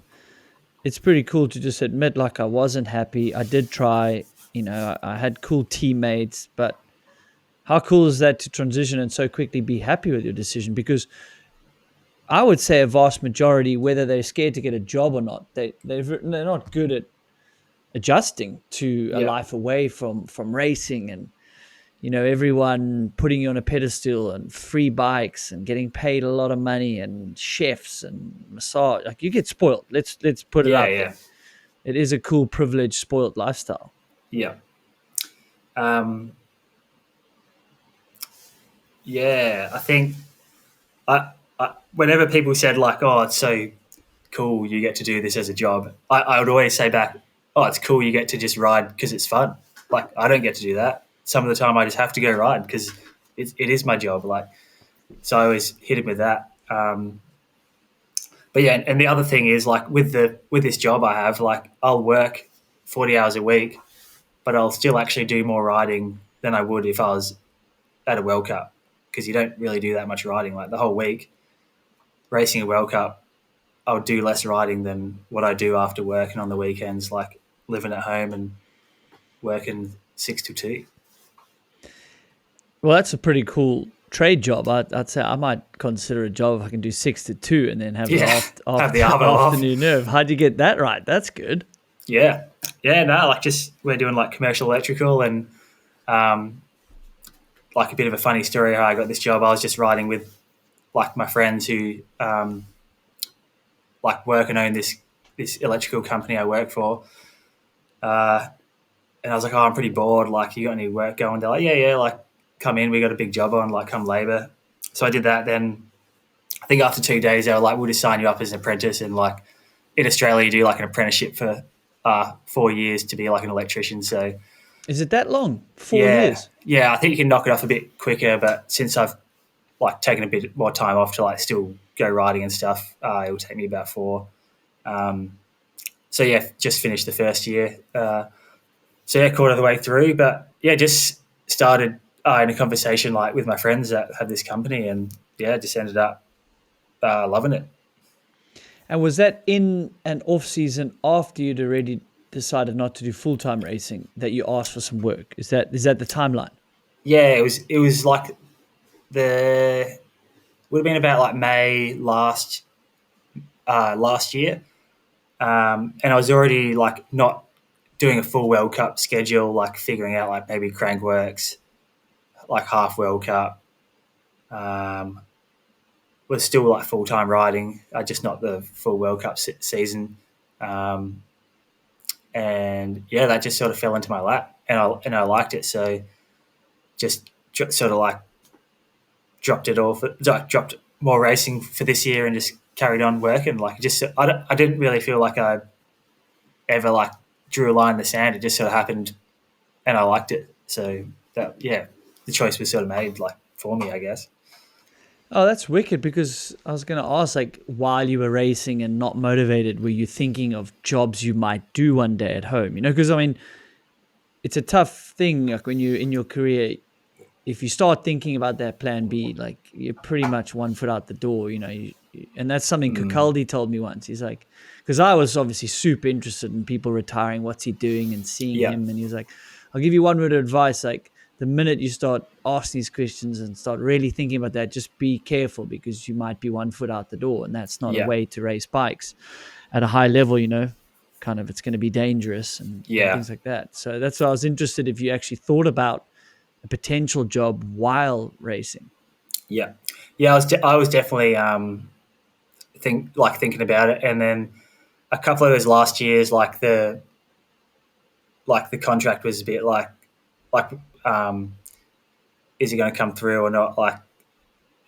it's pretty cool to just admit like I wasn't happy. I did try, I had cool teammates, but how cool is that to transition and so quickly be happy with your decision? Because I would say a vast majority, whether they're scared to get a job or not, they're not good at adjusting to a yeah, life away from racing and everyone putting you on a pedestal and free bikes and getting paid a lot of money and chefs and massage. Like you get spoiled. Let's put it yeah, out there. yeah, It is a cool, privileged, spoiled lifestyle. yeah. Um, yeah, I think whenever people said like, "Oh, it's so cool you get to do this as a job," I would always say back, "Oh, it's cool you get to just ride because it's fun." Like I don't get to do that. Some of the time, I just have to go ride because it is my job. Like so, I always hit it with that. But yeah, and the other thing is like with this job I have, like I'll work 40 hours a week, but I'll still actually do more riding than I would if I was at a World Cup because you don't really do that much riding. Like the whole week racing a World Cup, I would do less riding than what I do after work and on the weekends, like living at home and working 6 to 2. Well, that's a pretty cool trade job. I'd say I might consider a job if I can do 6 to 2 and then have the Yeah, have the arvo off. afternoon nerve. How'd you get that right? That's good. Yeah, yeah. No, like just we're doing like commercial electrical and um, like a bit of a funny story how I got this job. I was just riding with like my friends who like work and own this electrical company I work for. And I was like, "Oh, I'm pretty bored. Like, you got any work going?" They're like, "Yeah, yeah. Like, come in. We got a big job on. Like, come labour." So I did that. Then I think after 2 days, they were like, "We'll just sign you up as an apprentice." And like in Australia, you do like an apprenticeship for 4 years to be like an electrician. So Is it that long? four yeah, years? yeah. I think you can knock it off a bit quicker. But since I've like taken a bit more time off to like still go riding and stuff, it will take me about 4. Um, so yeah, just finished the first year. So yeah, quarter of the way through, but yeah, just started in a conversation like with my friends that have this company, and yeah, just ended up loving it. And was that in an off season after you'd already decided not to do full time racing that you asked for some work? Is that the timeline? Yeah, it was like the would have been about like May last year, and I was already like not doing a full World Cup schedule, like figuring out like maybe crankworks, like half World Cup. Um, was still like full time riding, just not the full World Cup season. Um, and yeah, that just sort of fell into my lap, and I liked it. So just sort of like dropped it off, dropped more racing for this year, and just carried on working. Like just I didn't really feel like I ever like drew a line in the sand. It just sort of happened, and I liked it. So that yeah, the choice was sort of made like for me, I guess. Oh, that's wicked because I was going to ask, like, while you were racing and not motivated, were you thinking of jobs you might do one day at home? Because I mean, it's a tough thing. Like when you're in your career, if you start thinking about that plan B, like you're pretty much one foot out the door. And that's something Kukaldi told me once. He's like, because I was obviously super interested in people retiring, what's he doing, and seeing Yeah. him. And he was like, I'll give you one word of advice. Like, the minute you start asking these questions and start really thinking about that, just be careful, because you might be 1 foot out the door, and that's not a Yeah. way to race bikes at a high level, kind of, it's going to be dangerous and Yeah. things like that. So that's why I was interested if you actually thought about a potential job while racing. Yeah. Yeah. I was definitely thinking about it, and then a couple of those last years, the contract was a bit like um, is it going to come through or not?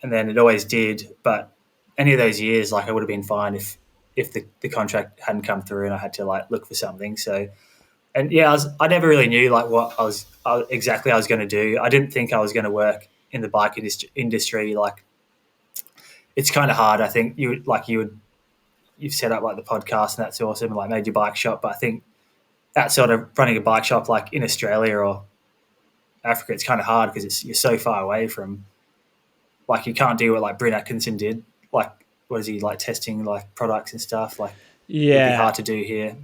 And then it always did. But any of those years, I would have been fine if the contract hadn't come through and I had to look for something. So, and yeah, I never really knew what exactly I was going to do. I didn't think I was going to work in the bike industry. It's kind of hard. I think you've set up the podcast, and that's awesome, and made your bike shop. But I think outside of running a bike shop in Australia or Africa, it's kind of hard because you're so far away from you can't do what Bryn Atkinson did. What is he testing products and stuff? It would be Yeah. hard to do here.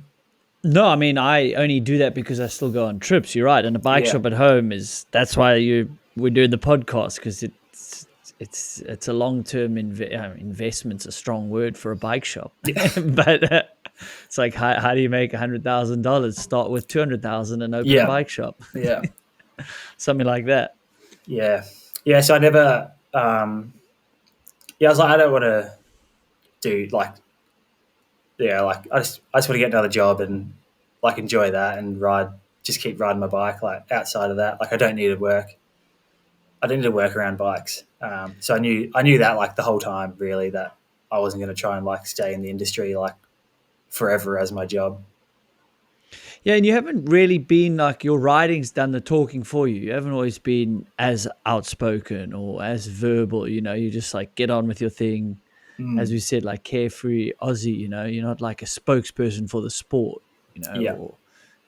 No, I mean, I only do that because I still go on trips. You're right. And a bike shop at home that's why we're doing the podcast, because it's a long-term investment's a strong word for a bike shop. Yeah. But it's like, how do you make $100,000? Start with 200,000 and open a bike shop. Yeah. Something like that. Yeah. Yeah. So I never, I was I don't want to do I just want to get another job and enjoy that and just keep riding my bike. Outside of that, I don't need to work. I didn't need to work around bikes. So I knew that the whole time, really, that I wasn't going to try and stay in the industry forever as my job. Yeah, and you haven't really been your writing's done the talking for you. You haven't always been as outspoken or as verbal. You just get on with your thing. As we said, carefree Aussie. You're not a spokesperson for the sport. Yeah. Or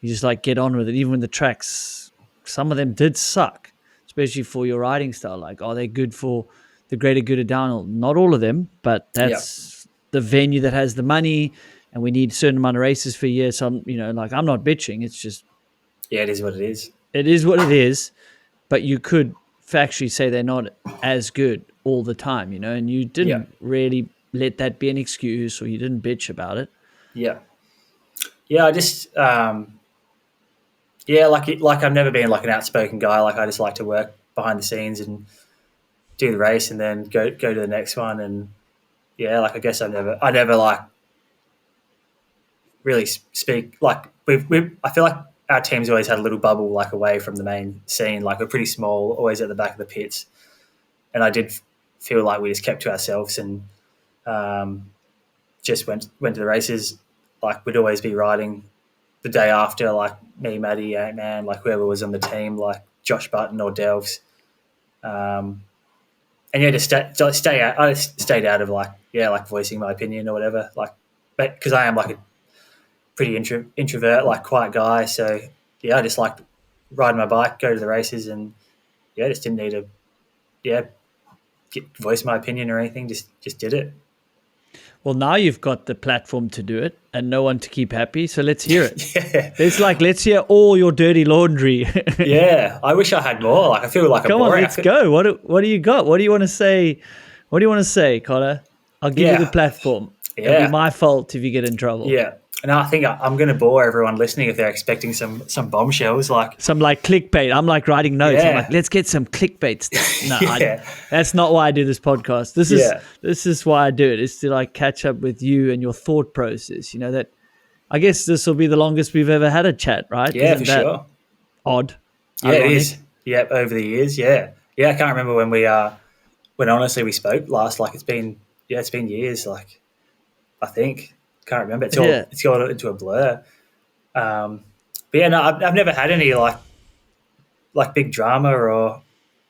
you just get on with it. Even when the tracks, some of them did suck, especially for your riding style. Are they good for the greater good of downhill? Not all of them, but that's the venue that has the money. And we need a certain amount of races for a year. So, I'm not bitching. It's just... Yeah, it is what it is. It is what it is. But you could factually say they're not as good all the time, and you didn't really let that be an excuse, or you didn't bitch about it. Yeah. Yeah, I just... I've never been an outspoken guy. I just like to work behind the scenes and do the race and then go to the next one. And, I guess I never really speak I feel like our team's always had a little bubble away from the main scene. We're pretty small, always at the back of the pits, and I did feel we just kept to ourselves and just went to the races. We'd always be riding the day after, me, Maddie, Ant-Man, whoever was on the team, Josh Button or Delves, and just stay out. I just stayed out of voicing my opinion or whatever, because I am a pretty introvert, quiet guy. So I just liked riding my bike, go to the races, and just didn't need to voice my opinion or anything. Just did it. Well, now you've got the platform to do it and no one to keep happy. So let's hear it. Yeah. It's let's hear all your dirty laundry. Yeah. I wish I had more. I feel like Come on, let's go. What do you got? What do you want to say? What do you want to say, Connor? I'll give you the platform. Yeah. It'll be my fault if you get in trouble. Yeah. And I think I'm going to bore everyone listening if they're expecting some bombshells, some clickbait. I'm writing notes. Yeah. I'm let's get some clickbait stuff. No, that's not why I do this podcast. This is why I do it. It's to catch up with you and your thought process. That I guess this will be the longest we've ever had a chat, right? Yeah, Isn't for that sure. Odd. Yeah, ironic? It is. Yeah, over the years. Yeah. Yeah, I can't remember when when honestly we spoke last. It's been years. I think. Can't remember. It's gone into a blur. But no, I've never had any big drama or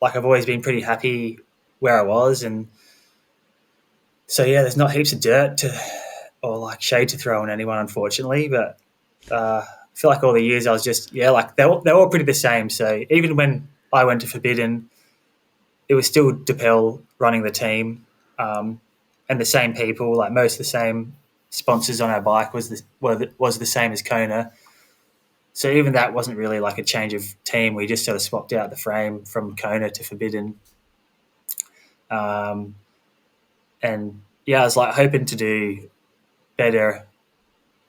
I've always been pretty happy where I was, and so there's not heaps of dirt or shade to throw on anyone, unfortunately. But I feel all the years I was just they're all pretty the same. So even when I went to Forbidden, it was still DePel running the team. and the same people, like most of the same sponsors on our bike was the same as Kona. So even that wasn't really like a change of team. We just sort of swapped out the frame from Kona to Forbidden. Um, and yeah, I was like hoping to do better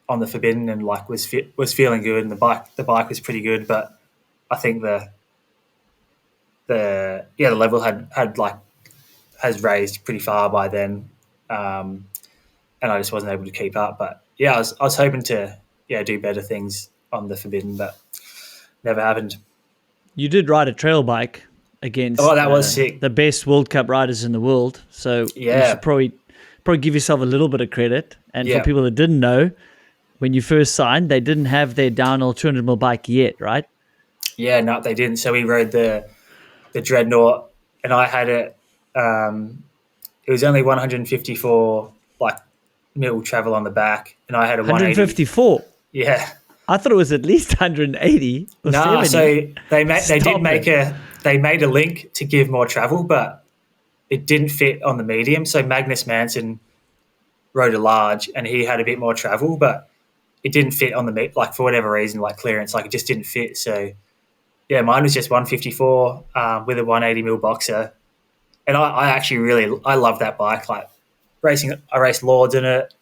on the Forbidden, and like was feeling good, and the bike was pretty good, but I think the level has raised pretty far by then, and I just wasn't able to keep up. But yeah, I was hoping to do better things on the Forbidden, but never happened. You did ride a trail bike Oh, against that was sick. the best World Cup riders in the world, so you Yeah, should probably give yourself a little bit of credit. And for yeah, people that didn't know, when you first signed, they didn't have their downhill 200 mil bike yet, right? yeah. No, they didn't. So we rode the Dreadnought, and I had it. It was only 154 like mil travel on the back, and I had a 180. 154. Yeah. I thought it was at least 180 or Nah, 70. so they made a link to give more travel, but it didn't fit on the medium. So Magnus Manson rode a large, and he had a bit more travel, but it didn't fit on the like for whatever reason, like clearance, like it just didn't fit. So yeah, mine was just 154 with a 180 mil boxer, and I actually I love that bike. Like I raced Lords in it,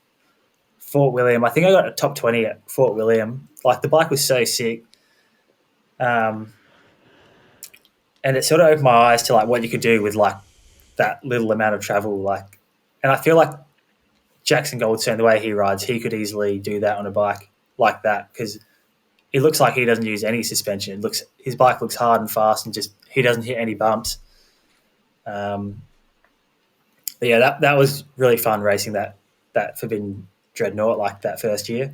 Fort William. I think I got a top 20 at Fort William. Like the bike was so sick. Um, and it sort of opened my eyes to like what you could do with like that little amount of travel. Like, and I feel like Jackson Goldstone, the way he rides, he could easily do that on a bike like that, because it looks like he doesn't use any suspension. His bike looks hard and fast, and just he doesn't hit any bumps. But yeah, that was really fun racing that Forbidden Dreadnought like that first year.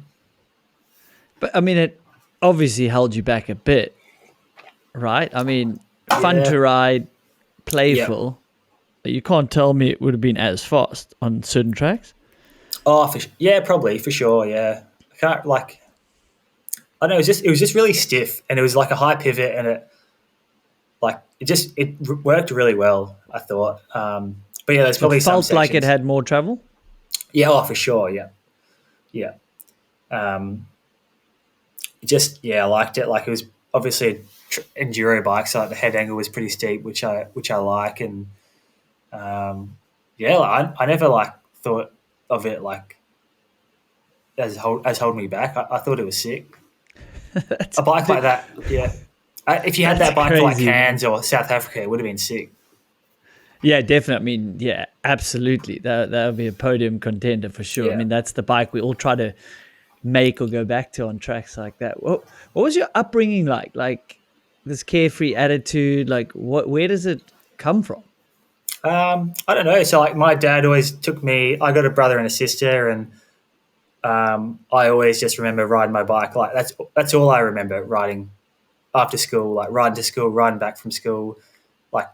But I mean, it obviously held you back a bit, right? I mean, fun Yeah, to ride, yeah. playful. You can't tell me it would have been as fast on certain tracks. Oh, yeah, probably for sure. Yeah, I can't like. I don't know. It was just really stiff, and it was like a high pivot, and it worked really well. I thought. But yeah, there's So it probably some felt like it sections. had more travel. Yeah, oh, for sure. Yeah, yeah. Um, I liked it. Like it was obviously a enduro bike, so like the head angle was pretty steep, which I like, and yeah, like, I never like thought of it like as holding me back. I thought it was sick. that's, A bike like that, yeah. If you had that's that bike for like crazy, man. Cairns or South Africa, it would have been sick. Yeah, definitely. I mean, yeah, absolutely. That would be a podium contender for sure. I Yeah. mean, that's the bike we all try to make or go back to on tracks like that. What was your upbringing like? Like this carefree attitude, like where does it come from? I don't know. So like my dad always took me. I got a brother and a sister, and I always just remember riding my bike. Like that's all I remember riding after school. Like riding to school, riding back from school, like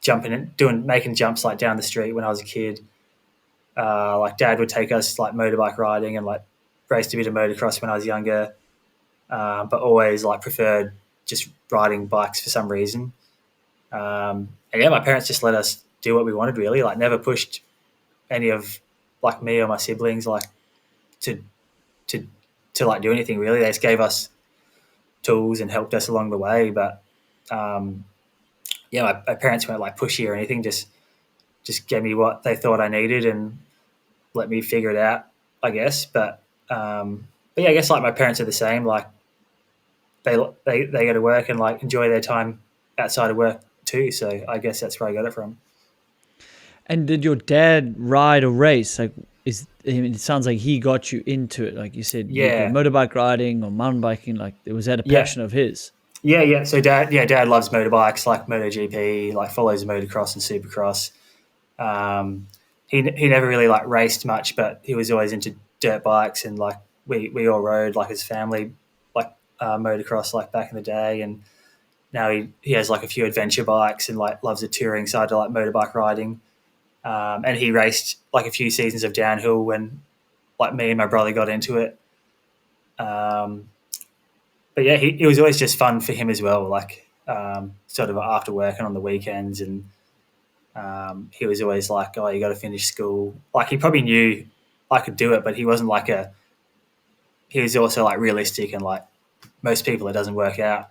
jumping and making jumps like down the street when I was a kid. Like dad would take us like motorbike riding, and like raced a bit of motocross when I was younger, but always like preferred just riding bikes for some reason. And yeah, my parents just let us do what we wanted, really. Like never pushed any of like me or my siblings like to to like do anything really. They just gave us tools and helped us along the way. But yeah, my parents weren't like pushy or anything. Just gave me what they thought I needed and let me figure it out, I guess. But yeah, I guess like my parents are the same. Like they go to work and like enjoy their time outside of work too. So I guess that's where I got it from. And did your dad ride or race? Like, I mean, it sounds like he got you into it. Like you said, you go Yeah, motorbike riding or mountain biking. Like, was that a yeah, passion of his? yeah. So dad loves motorbikes, like MotoGP, like follows motocross and supercross. Um, he never really like raced much, but he was always into dirt bikes, and like we all rode like his family, like motocross like back in the day, and now he has like a few adventure bikes and like loves the touring side to like motorbike riding. And he raced like a few seasons of downhill when like me and my brother got into it. Um, but yeah, it was always just fun for him as well. Like sort of after work and on the weekends, and He was always like, "Oh, you got to finish school." Like he probably knew I could do it, but he wasn't like a. He was also like realistic and like most people, it doesn't work out,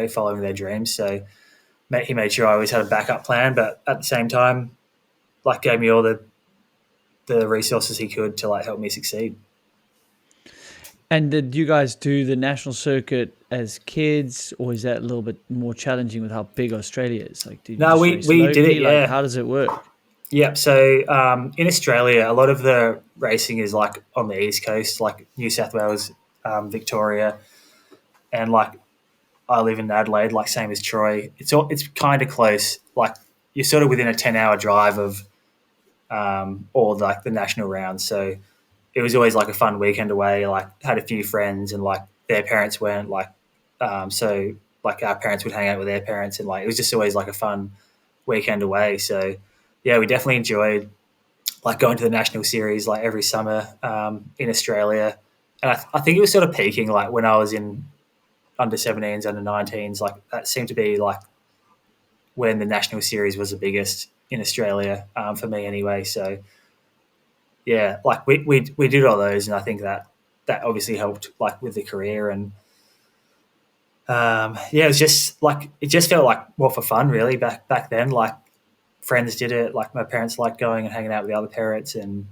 following their dreams. So he made sure I always had a backup plan, but at the same time, like gave me all the resources he could to like help me succeed. And did you guys do the national circuit as kids, or is that a little bit more challenging with how big Australia is? Like, did you No, just we race we did it. locally? Like, Yeah, how does it work? yep. So in Australia, a lot of the racing is like on the east coast, like New South Wales, Victoria, and like I live in Adelaide, like same as Troy. It's kind of close. Like you're sort of within a 10-hour drive of all like the national rounds. So it was always like a fun weekend away. Like had a few friends and like their parents went like so like our parents would hang out with their parents and like it was just always like a fun weekend away. So yeah, we definitely enjoyed like going to the national series like every summer in Australia. And I think it was sort of peaking like when I was in under 17s, under 19s. Like that seemed to be like when the national series was the biggest in Australia for me anyway. So yeah, like we did all those, and I think that obviously helped like with the career and yeah, it just felt like more for fun really back then. Like friends did it, like my parents liked going and hanging out with the other parents, and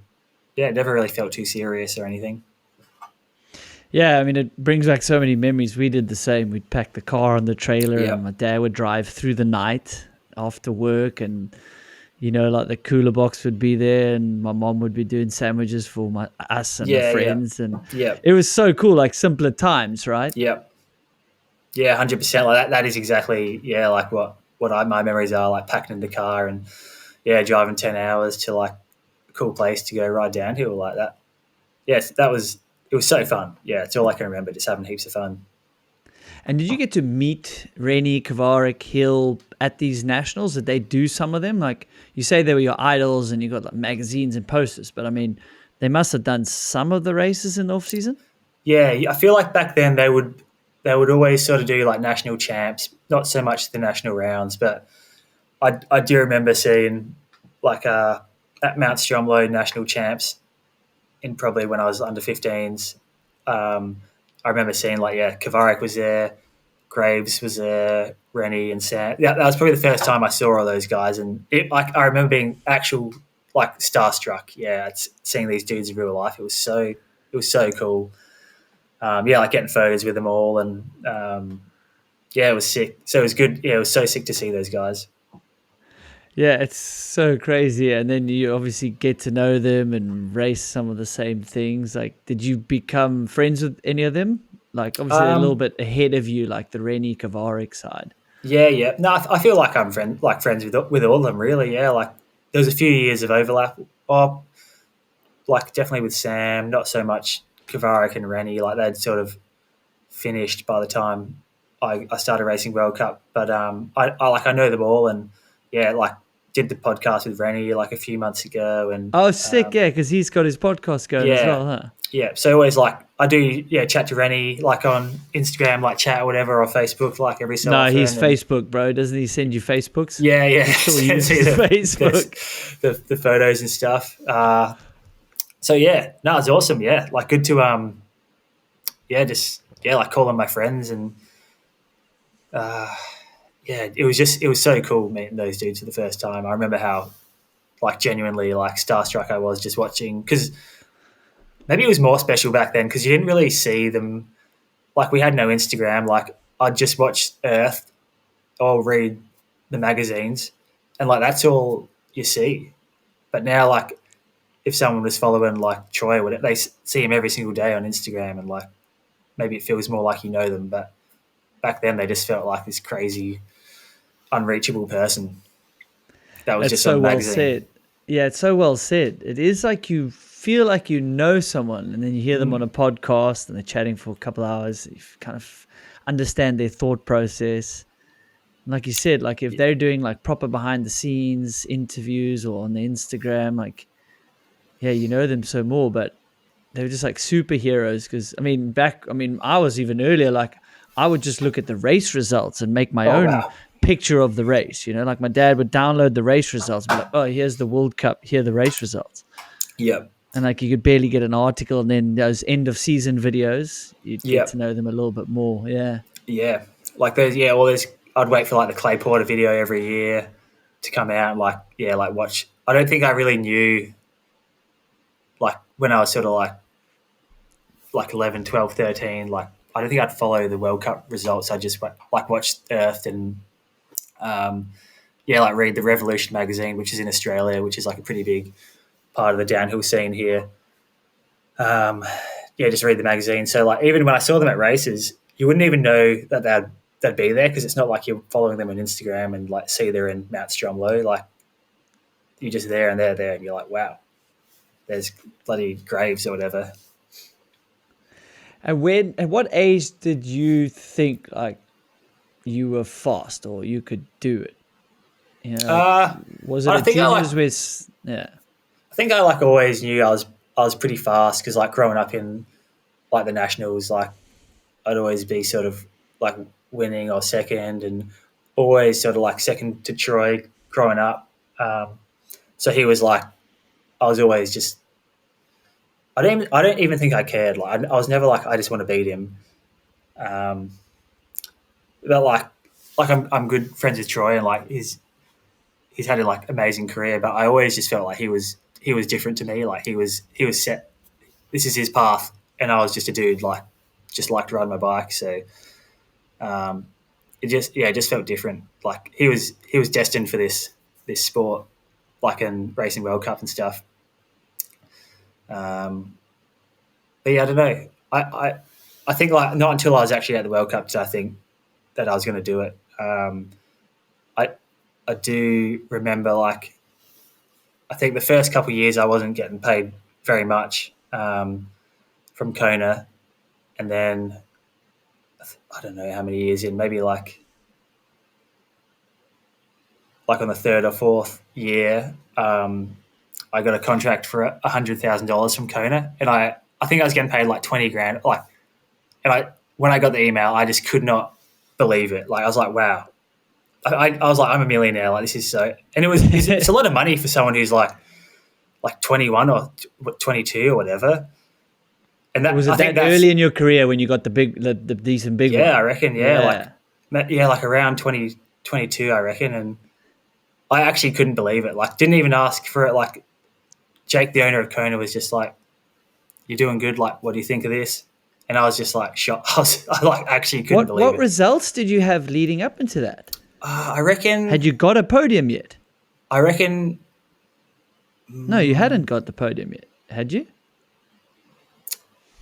yeah, it never really felt too serious or anything. Yeah, I mean, it brings back so many memories. We did the same. We'd pack the car on the trailer, and Yep. my dad would drive through the night after work, and like the cooler box would be there, and my mom would be doing sandwiches for us and the Yeah. Yeah. friends, and Yep. it was so cool. Like simpler times, right? Yep. Yeah. 100%. Like that. That is exactly yeah. Like what my memories are like packing in the car and yeah, driving 10 hours to like a cool place to go ride downhill like that. Yes, it was so fun. Yeah, it's all I can remember. Just having heaps of fun. And did you get to meet Rennie, Kavarik, Hill at these nationals? Did they do some of them? Like you say, they were your idols, and you got like magazines and posters. But I mean, they must have done some of the races in the off season. Yeah, I feel like back then they would always sort of do like national champs, not so much the national rounds, but I do remember seeing like at Mount Stromlo national champs in probably when I was under 15s. I remember seeing like yeah, Kavarik was there, Graves was there, Rennie and Sam. Yeah, that was probably the first time I saw all those guys, and like I remember being actual like starstruck. Yeah, seeing these dudes in real life. It was so cool. Yeah, like getting photos with them all, and yeah, it was sick. So it was good. Yeah, it was so sick to see those guys. Yeah, it's so crazy. And then you obviously get to know them and race some of the same things. Like, did you become friends with any of them? Like, obviously, they're a little Um, bit ahead of you, like the Rennie Kavarik side. yeah, yeah. No, I feel like I'm friends with all of them. Really, yeah. Like there was a few years of overlap. Oh, like definitely with Sam, not so much Kavarik and Rennie. Like they'd sort of finished by the time I started racing World Cup. But I know them all, and yeah, like did the podcast with Rennie like a few months ago, and Oh, sick. Yeah, because he's got his podcast going as yeah, well, huh? yeah. So always like I do, yeah, chat to Rennie like on Instagram, like chat or whatever, or Facebook, like every so No, he's often, and Facebook, bro. Doesn't he send you Facebooks? yeah, yeah, I'm sure he see uses Facebook. the photos and stuff. So yeah, no, it's awesome. Yeah, like good to yeah, just yeah, like calling my friends and uh, yeah, it was so cool meeting those dudes for the first time. I remember how like genuinely like starstruck I was just watching because maybe it was more special back then because you didn't really see them. Like we had no Instagram. Like I'd just watch Earth or read the magazines, and like that's all you see. But now, like if someone was following like Troy, would they see him every single day on Instagram, and like maybe it feels more like you know them. But back then, they just felt like this crazy, unreachable person that was It's just on so the well magazine. said. Yeah, it's so well said. It is like you feel like you know someone, and then you hear them on Mm. a podcast and they're chatting for a couple hours. You kind of understand their thought process. And like you said, like if they're doing like proper behind the scenes interviews or on the Instagram, like, yeah, you know them so more, but they were just like superheroes. Because I mean, I was even earlier. Like I would just look at the race results and make my Oh own wow! picture of the race. Like my dad would download the race results, and be like, oh, here's the World Cup, here are the race results. Yep. And like you could barely get an article, and then those end of season videos, you'd get Yep. to know them a little bit more. Yeah. Yeah. Like there's I'd wait for like the Clay Porter video every year to come out and like watch. I don't think I really knew like when I was sort of like 11, 12, 13, like I don't think I'd follow the World Cup results. I just like watched Earth and like read the Revolution magazine, which is in Australia, which is like a pretty big part of the downhill scene here. Just read the magazine. So like even when I saw them at races, you wouldn't even know that they'd be there, because it's not like you're following them on Instagram and like see they're in Mount Stromlo. Like you're just there and they're there, and you're like, wow, there's bloody graves or whatever. And at what age did you think like you were fast or you could do it? Was it I a think juniors with? Yeah. I think I like always knew I was pretty fast, because like growing up in like the nationals, like I'd always be sort of like winning or second, and always sort of like second to Troy growing up. So he was like, I was always just, I don't even think I cared. Like I was never like, I just want to beat him. But like I'm good friends with Troy, and like he's had a like amazing career, but I always just felt like he was different to me. Like he was set. This is his path, and I was just a dude like just liked riding my bike. So it just felt different. Like he was destined for this sport, like in racing World Cup and stuff. But yeah, I don't know. I think like not until I was actually at the World Cup did I think that I was going to do it. I do remember like I think the first couple of years I wasn't getting paid very much from Kona, and then I don't know how many years in, maybe like on the third or fourth year, I got a contract for $100,000 from Kona, and I think I was getting paid like 20 grand. Like, and when I got the email, I just could not believe it. Like I was like, wow. I was like, I'm a millionaire. Like this is so, and it's a lot of money for someone who's like 21 or 22 or whatever. And that Was it that early in your career when you got the decent big one? Yeah, I reckon. Yeah, like around 22, I reckon. And I actually couldn't believe it. Like, didn't even ask for it. Like, Jake, the owner of Kona, was just like, "You're doing good. Like, what do you think of this?" And I was just like shocked. I like actually couldn't believe it. What results did you have leading up into that? I reckon. Had you got a podium yet? I reckon. No, you hadn't got the podium yet, had you?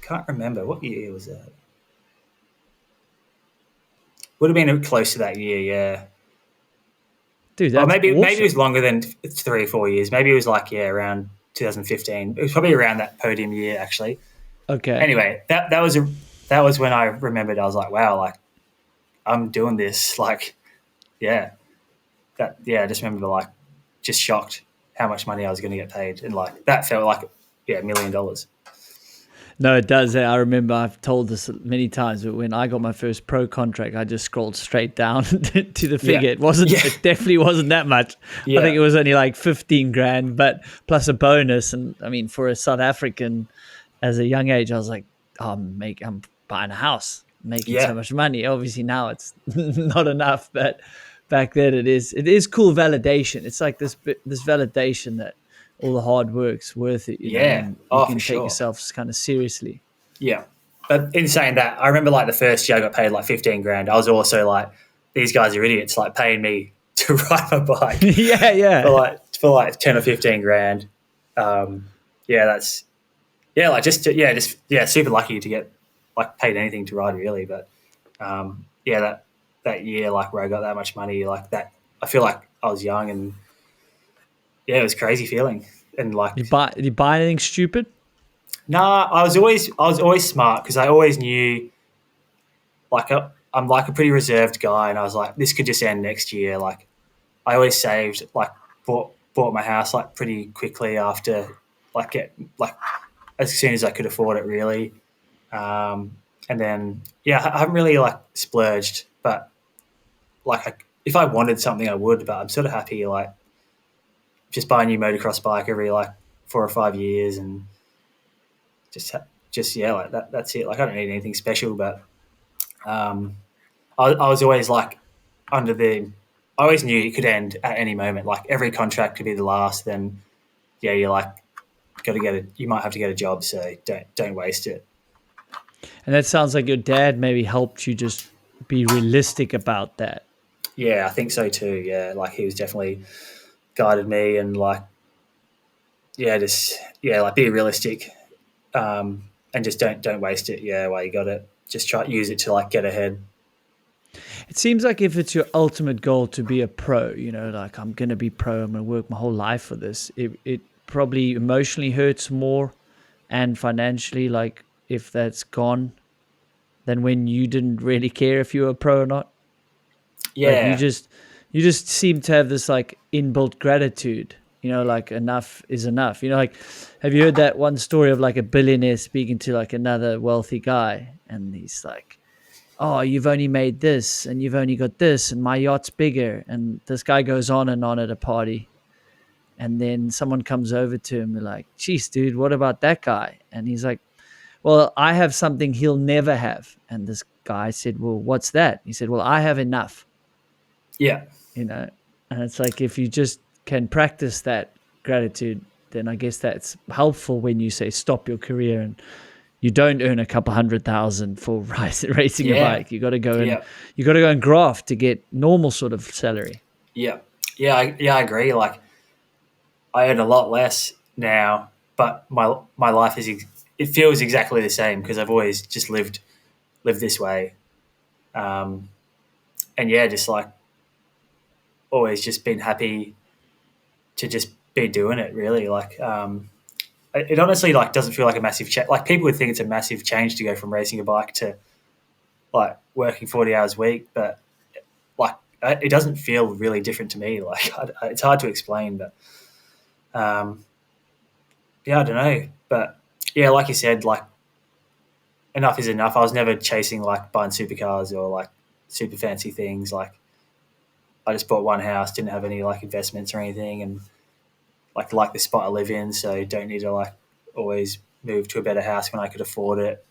Can't remember. What year was that? Would have been close to that year, yeah. Dude, that's maybe awesome. Maybe it was longer than 3 or 4 years. Maybe it was like around 2015. It was probably around that podium year, actually. Okay. Anyway, that was when I remembered. I was like, wow, like I'm doing this. Like, yeah, I just remember like just shocked how much money I was going to get paid, and like that felt like $1 million. No, it does. I remember I've told this many times, but when I got my first pro contract, I just scrolled straight down to the figure. Yeah. It definitely wasn't that much. Yeah. I think it was only like 15 grand, but plus a bonus. And I mean, for a South African as a young age, I was like, I'm buying a house, making so much money. Obviously now it's not enough, but back then it is cool validation. It's like this validation that all the hard work's worth it. You know, and you can take yourself kind of seriously. Yeah. But in saying that, I remember like the first year I got paid like 15 grand. I was also like, these guys are idiots, like paying me to ride my bike. Yeah. For like 10 or 15 grand. Super lucky to get like paid anything to ride really. But that year, like where I got that much money, like that, I feel like I was young, and it was a crazy feeling. And like, did you buy anything stupid? Nah, I was always smart, because I always knew like I'm like a pretty reserved guy, and I was like, this could just end next year. Like I always saved, like bought my house like pretty quickly after as soon as I could afford it really. And then I haven't really like splurged, but like if I wanted something, I would, but I'm sort of happy like just buy a new motocross bike every like 4 or 5 years and just yeah, like that's it. Like I don't need anything special, but um, I was always like under the. I always knew it could end at any moment. Like every contract could be the last. Then yeah, you're like got to get it. You might have to get a job, so don't waste it. And that sounds like your dad maybe helped you just be realistic about that. Yeah, I think so too. Yeah, like he was definitely guided me and like yeah, just yeah, like be realistic and just don't waste it. Yeah, while you got it, just try use it to like get ahead. It seems like if it's your ultimate goal to be a pro, like I'm going to be pro, I'm going to work my whole life for this, it probably emotionally hurts more and financially, like if that's gone, than when you didn't really care if you were a pro or not. Like Yeah, you just seem to have this like inbuilt gratitude, like enough is enough. Like have you heard that one story of like a billionaire speaking to like another wealthy guy, and he's like, oh, you've only made this and you've only got this and my yacht's bigger, and this guy goes on and on at a party, and then someone comes over to him, they're like, geez dude, what about that guy? And he's like, well, I have something he'll never have. And this guy said, well, what's that? He said, well, I have enough. yeah, And it's like, if you just can practice that gratitude, then I guess that's helpful when you say stop your career and you don't earn a couple 100,000 for racing a yeah, bike. You got to go yeah, and graft to get normal sort of salary. yeah, yeah. I agree. Like I earn a lot less now, but my life is it feels exactly the same because I've always just lived this way, um, and yeah, just like always just been happy to just be doing it. Really, like it honestly like doesn't feel like a massive change. Like people would think it's a massive change to go from racing a bike to like working 40 hours a week, but like it doesn't feel really different to me. Like it's hard to explain, but um, yeah, I don't know, but yeah, like you said, like enough is enough. I was never chasing like buying supercars or like super fancy things. Like I just bought one house, didn't have any like investments or anything, and like the spot I live in, so don't need to like always move to a better house when I could afford it.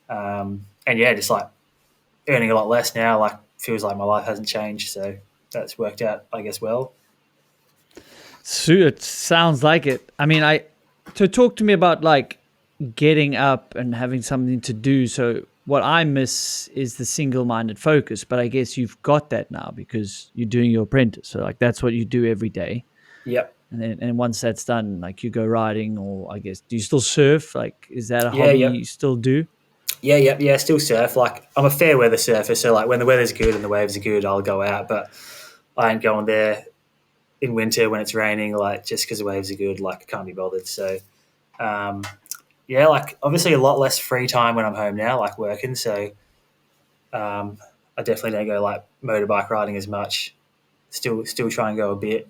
And yeah, just like earning a lot less now, like feels like my life hasn't changed. So that's worked out, I guess, well. So it sounds like it. I mean, to talk to me about like getting up and having something to do. So what I miss is the single-minded focus, but I guess you've got that now because you're doing your apprentice. So like that's what you do every day. Yep. And once that's done, like you go riding, or I guess, do you still surf? Like, is that a Yeah. hobby Yep. you still do? Yeah. Yep. Yeah. Still surf. Like I'm a fair weather surfer, so like when the weather's good and the waves are good, I'll go out. But I ain't going there in winter when it's raining, like just because the waves are good. Like I can't be bothered. So um, yeah, like obviously a lot less free time when I'm home now, like working. So I definitely don't go like motorbike riding as much. Still try and go a bit,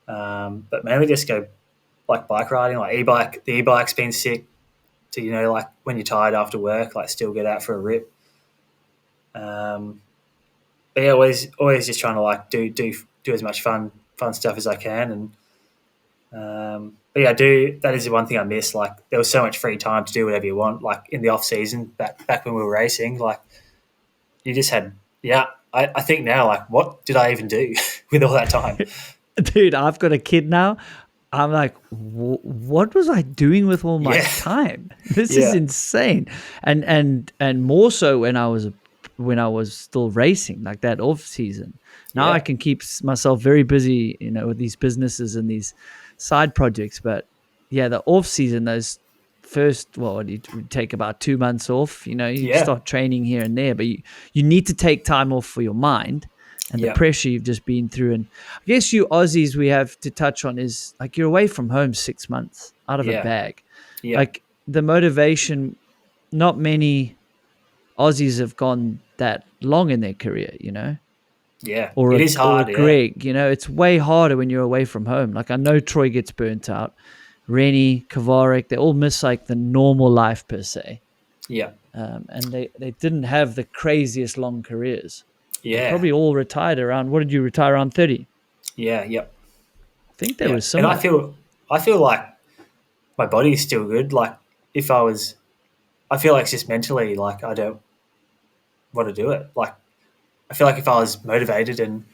but mainly just go like bike riding, like e-bike. The e-bike's been sick to like when you're tired after work, like still get out for a rip. Um, but yeah, always just trying to like do as much fun stuff as I can, and but yeah, I do. That is the one thing I miss. Like there was so much free time to do whatever you want. Like in the off season, back when we were racing, like you just had yeah. I think now, like, what did I even do with all that time? Dude, I've got a kid now. I'm like, what was I doing with all my Yeah, time? This is yeah, insane. And more so when I was still racing, like that off season. Now I yeah, can keep myself very busy, with these businesses and these side projects. But yeah, the off season, those first, well, you take about 2 months off. You yeah, start training here and there, but you need to take time off for your mind and the yeah, pressure you've just been through. And I guess you Aussies, we have to touch on is like you're away from home 6 months out of a yeah, bag. yeah, Like the motivation, not many Aussies have gone that long in their career, yeah. or It a is or a hard. Yeah, Greg, it's way harder when you're away from home. Like I know Troy gets burnt out, Rennie, Kavarik, they all miss like the normal life per se, yeah, and they didn't have the craziest long careers. They Yeah. probably all retired around. What did you retire around 30? Yeah. Yep. I think they Yeah. were And similar. I feel like my body's still good. Like if I was, I feel like it's just mentally like I don't want to do it. Like I feel like if I was motivated and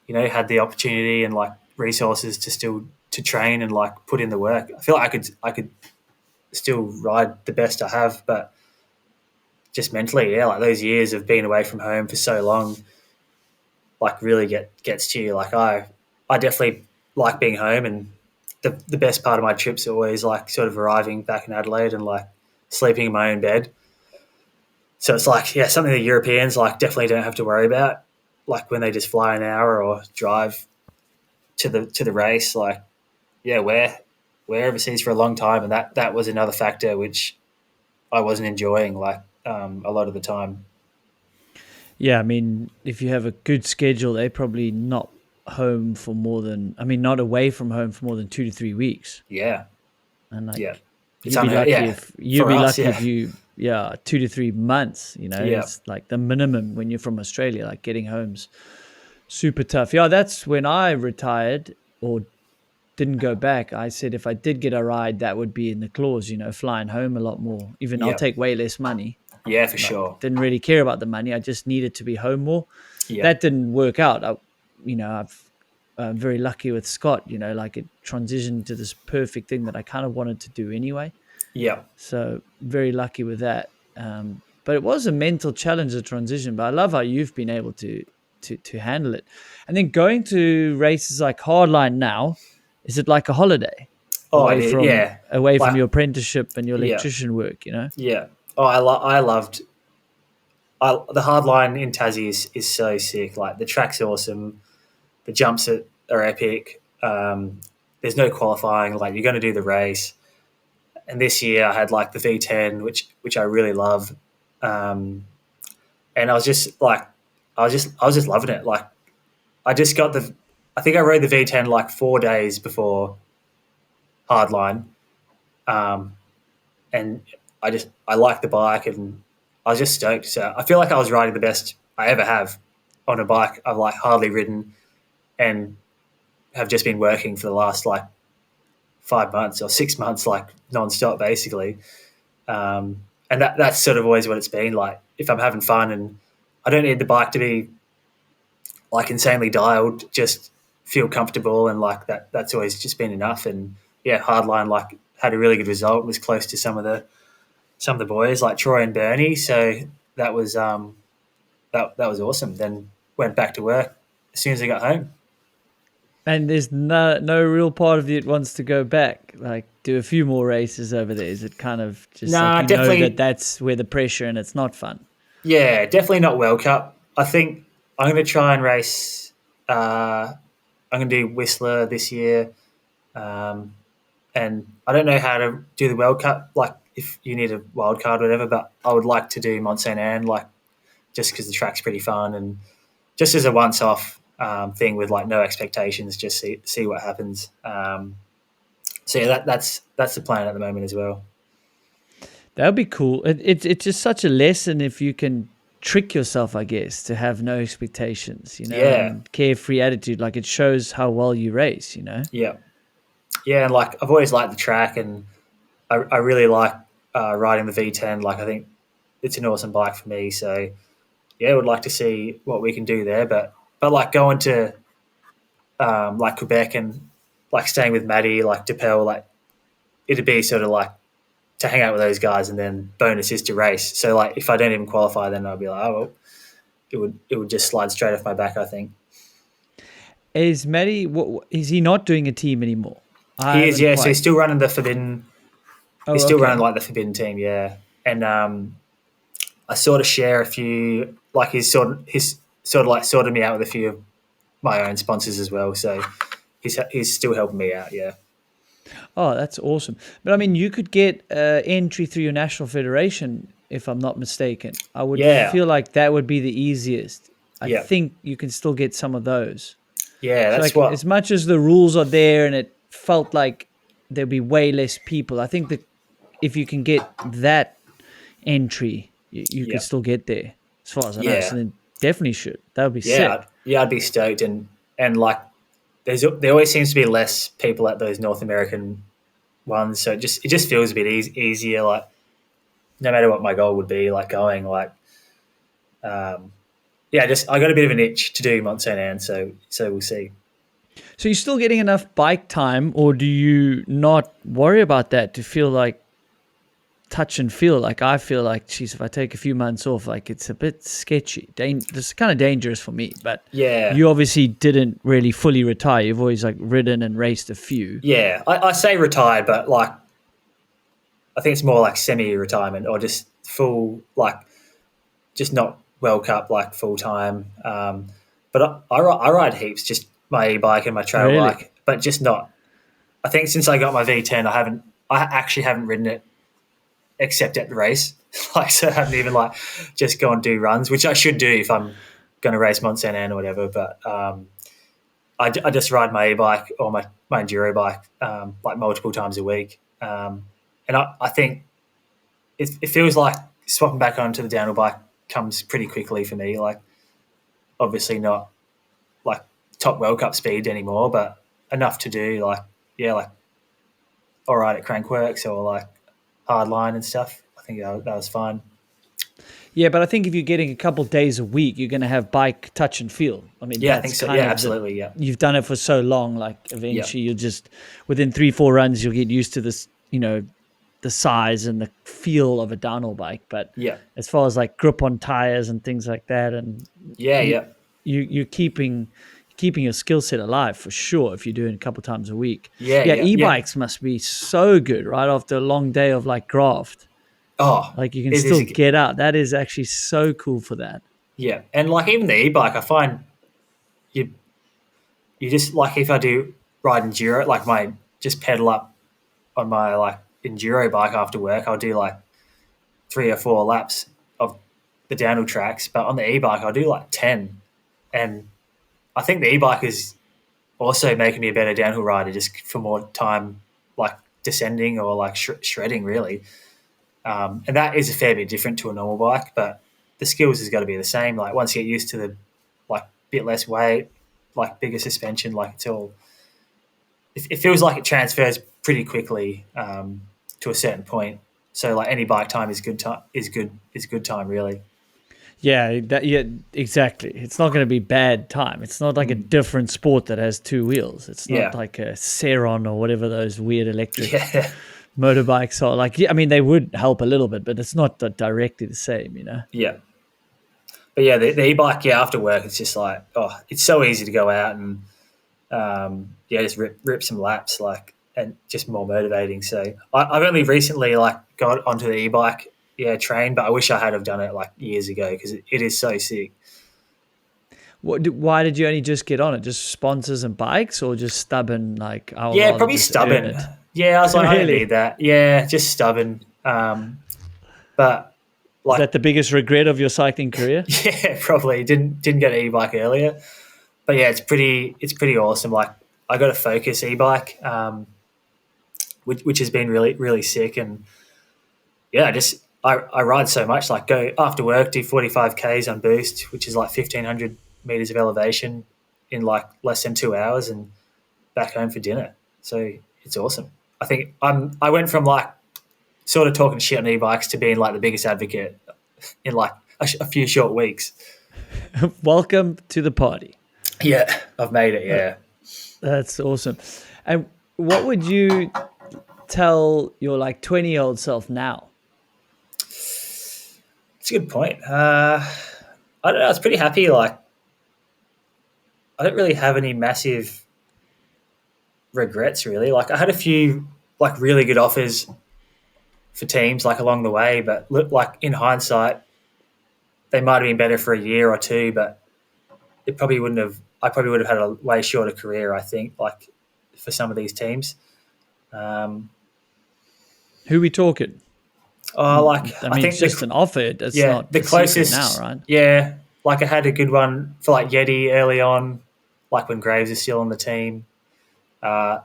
had the opportunity and like resources to still to train and like put in the work, I feel like I could still ride the best I have, but just mentally, yeah, like those years of being away from home for so long, like really gets to you. Like I definitely like being home, and the best part of my trips are always like sort of arriving back in Adelaide and like sleeping in my own bed. So it's like, yeah, something that Europeans like definitely don't have to worry about. Like when they just fly an hour or drive to the race, like yeah, we're overseas for a long time, and that was another factor which I wasn't enjoying like a lot of the time. Yeah, I mean, if you have a good schedule, they're probably not home for more than, I mean, not away from home for more than 2 to 3 weeks. Yeah, And yeah, like, it's unheard. Yeah, you'd for be us, lucky yeah, if you, yeah, 2 to 3 months, yeah, it's like the minimum when you're from Australia, like getting home's super tough. Yeah, that's when I retired or didn't go back. I said if I did get a ride, that would be in the clause, flying home a lot more. Even I'll yeah, take way less money. yeah, for Like, sure. didn't really care about the money. I just needed to be home more. Yeah, That didn't work out. I'm very lucky with Scott. Like it transitioned to this perfect thing that I kind of wanted to do anyway. yeah. So very lucky with that. But it was a mental challenge, the transition. But I love how you've been able to handle it. And then going to races like Hardline now, is it like a holiday Oh, I did. Yeah, away from like your apprenticeship and your yeah, electrician work? yeah. Oh, I loved the hard line in Tassie is so sick. Like the track's awesome. The jumps are epic. There's no qualifying. Like you're going to do the race. And this year I had like the V10, which I really love. Um, and I was just like, I was just loving it. Like I just got I think I rode the V10 like 4 days before Hardline, um, and I liked the bike and I was just stoked. So I feel like I was riding the best I ever have on a bike I've like hardly ridden and have just been working for the last like 5 months or 6 months, like nonstop basically. And that's sort of always what it's been like. If I'm having fun and I don't need the bike to be like insanely dialed, just feel comfortable and like that's always just been enough. And yeah, hardline like had a really good result. Was close to some of the boys like Troy and Bernie. So that was that was awesome. Then went back to work as soon as I got home. And there's no real part of you that wants to go back, like do a few more races over there. Is it kind of just like Nah, that definitely. that's where the pressure and it's not fun? Yeah, definitely not World Cup. I think I'm going to try and race. I'm going to do Whistler this year, um, and I don't know how to do the World Cup. Like if you need a wild card or whatever, but I would like to do Mont Saint Anne, like just because the track's pretty fun and just as a once-off thing with like no expectations, just see what happens. So yeah, that's the plan at the moment as well. That would be cool. It's just such a lesson if you can trick yourself, I guess, to have no expectations, Yeah, and carefree attitude. Like it shows how well you race. yeah, yeah, and like I've always liked the track, and I really like riding the V10. Like I think it's an awesome bike for me. So yeah, I would like to see what we can do there. But like going to like Quebec and like staying with Maddie, like DePel, like it'd be sort of like to hang out with those guys, and then bonus is to race. So like if I don't even qualify, then I'll be like, oh well, it would just slide straight off my back. I think Is Matty? Is he not doing a team anymore? I he is. haven't Yeah, so quite. he's still running the Forbidden. He's Oh, still running okay. like the Forbidden team. Yeah, and I sort of share a few. Like he's sort of like sorted me out with a few of my own sponsors as well. So he's still helping me out. Yeah, Oh, that's awesome. But I mean, you could get entry through your national federation, if I'm not mistaken. I would yeah, feel like that would be the easiest. I yeah, think you can still get some of those. yeah. So, That's like, what. as much as the rules are there and it felt like there'd be way less people, I think that if you can get that entry, you could Yeah, still get there, as far as I know. So yeah. then, definitely should. That would be Yeah, sick. I'd be stoked. And like, there always seems to be less people at those North American ones, so it just feels a bit easier. Like, no matter what my goal would be, like going like, um, yeah, just I got a bit of an itch to do Mont Saint Anne, so we'll see. So you're still getting enough bike time, or do you not worry about that to feel like touch and feel? Like I feel like, geez, if I take a few months off, like it's a bit sketchy. This is kind of dangerous for me. But Yeah, you obviously didn't really fully retire. You've always like ridden and raced a few. yeah. I say retired, but like I think it's more like semi-retirement or just full, like just not World Cup like full time. But I ride heaps, just my e-bike and my trail Really, bike, but just not. I think since I got my V10, I actually haven't ridden it except at the race. Like, so I haven't even like just go and do runs, which I should do if I'm going to race Mont Saint Anne or whatever. But I just ride my e-bike or my enduro bike like multiple times a week. And I think it feels like swapping back onto the downhill bike comes pretty quickly for me. Like, obviously not like top World Cup speed anymore, but enough to do like, yeah, like all right at Crankworks or like hardline and stuff. I think that was fine. yeah. But I think if you're getting a couple days a week, you're going to have bike touch and feel. I mean, Yeah, I think that's so. kind Yeah, of absolutely. Yeah, you've done it for so long. Like yeah, eventually, you'll just within 3-4 runs, you'll get used to this. The size and the feel of a downhill bike. But yeah, as far as like grip on tires and things like that, and yeah, you yeah, you're keeping your skill set alive for sure if you're doing a couple times a week. yeah, Yeah, yeah, yeah. e-bikes must be so good right after a long day of like graft. Oh, Like you can it is. still get out. That is actually so cool for that. Yeah, and like even the e-bike, I find you you just like if I do ride enduro, like my just pedal up on my like enduro bike after work, I'll do like 3 or 4 laps of the downhill tracks. But on the e-bike, I'll do like 10, and I think the e-bike is also making me a better downhill rider just for more time, like descending or like shredding, really. And that is a fair bit different to a normal bike, but the skills has got to be the same. Like once you get used to the like bit less weight, like bigger suspension, like it's all. It feels like it transfers pretty quickly to a certain point. So like any bike time is good time is good time really. Yeah, exactly. It's not going to be bad time. It's not like a Mm. different sport that has two wheels. It's not Yeah, like a Ceron or whatever those weird electric yeah, motorbikes are. Like, yeah, I mean, they would help a little bit, but it's not directly the same. yeah. But yeah, the e-bike, yeah, after work, it's just like, oh, it's so easy to go out and yeah, just rip some laps, like, and just more motivating. So I've only recently like got onto the e-bike, yeah, train, but I wish I had have done it like years ago because it is so sick. Why did you only just get on it? Just sponsors and bikes, or just stubborn? Like, I'll Yeah, rather probably just earn stubborn. it. Yeah, I was like, I don't need Really? that. Yeah, just stubborn. But Is like, that the biggest regret of your cycling career? yeah, probably didn't get an e-bike earlier. But yeah, it's pretty awesome. Like I got a Focus e-bike, which has been really really sick, and yeah, I ride so much. Like go after work, do 45 k's on boost, which is like 1,500 meters of elevation in like less than 2 hours, and back home for dinner. So it's awesome. I think I went from like sort of talking shit on e-bikes to being like the biggest advocate in like a few short weeks. Welcome to the party. Yeah, I've made it. Uh, Yeah. That's awesome. And what would you tell your like 20-year-old self now? It's a good point. I don't know. I was pretty happy. Like, I don't really have any massive regrets, really. Like, I had a few like really good offers for teams like along the way, but look, like in hindsight, they might have been better for a year or two, but it probably wouldn't have. I probably would have had a way shorter career. I think, like for some of these teams. Um, Who we talking? like I I mean, it's think just an offer. It's yeah, not the the secret now, closest, right? yeah, like I had a good one for like Yeti early on, like when Graves is still on the team. Uh,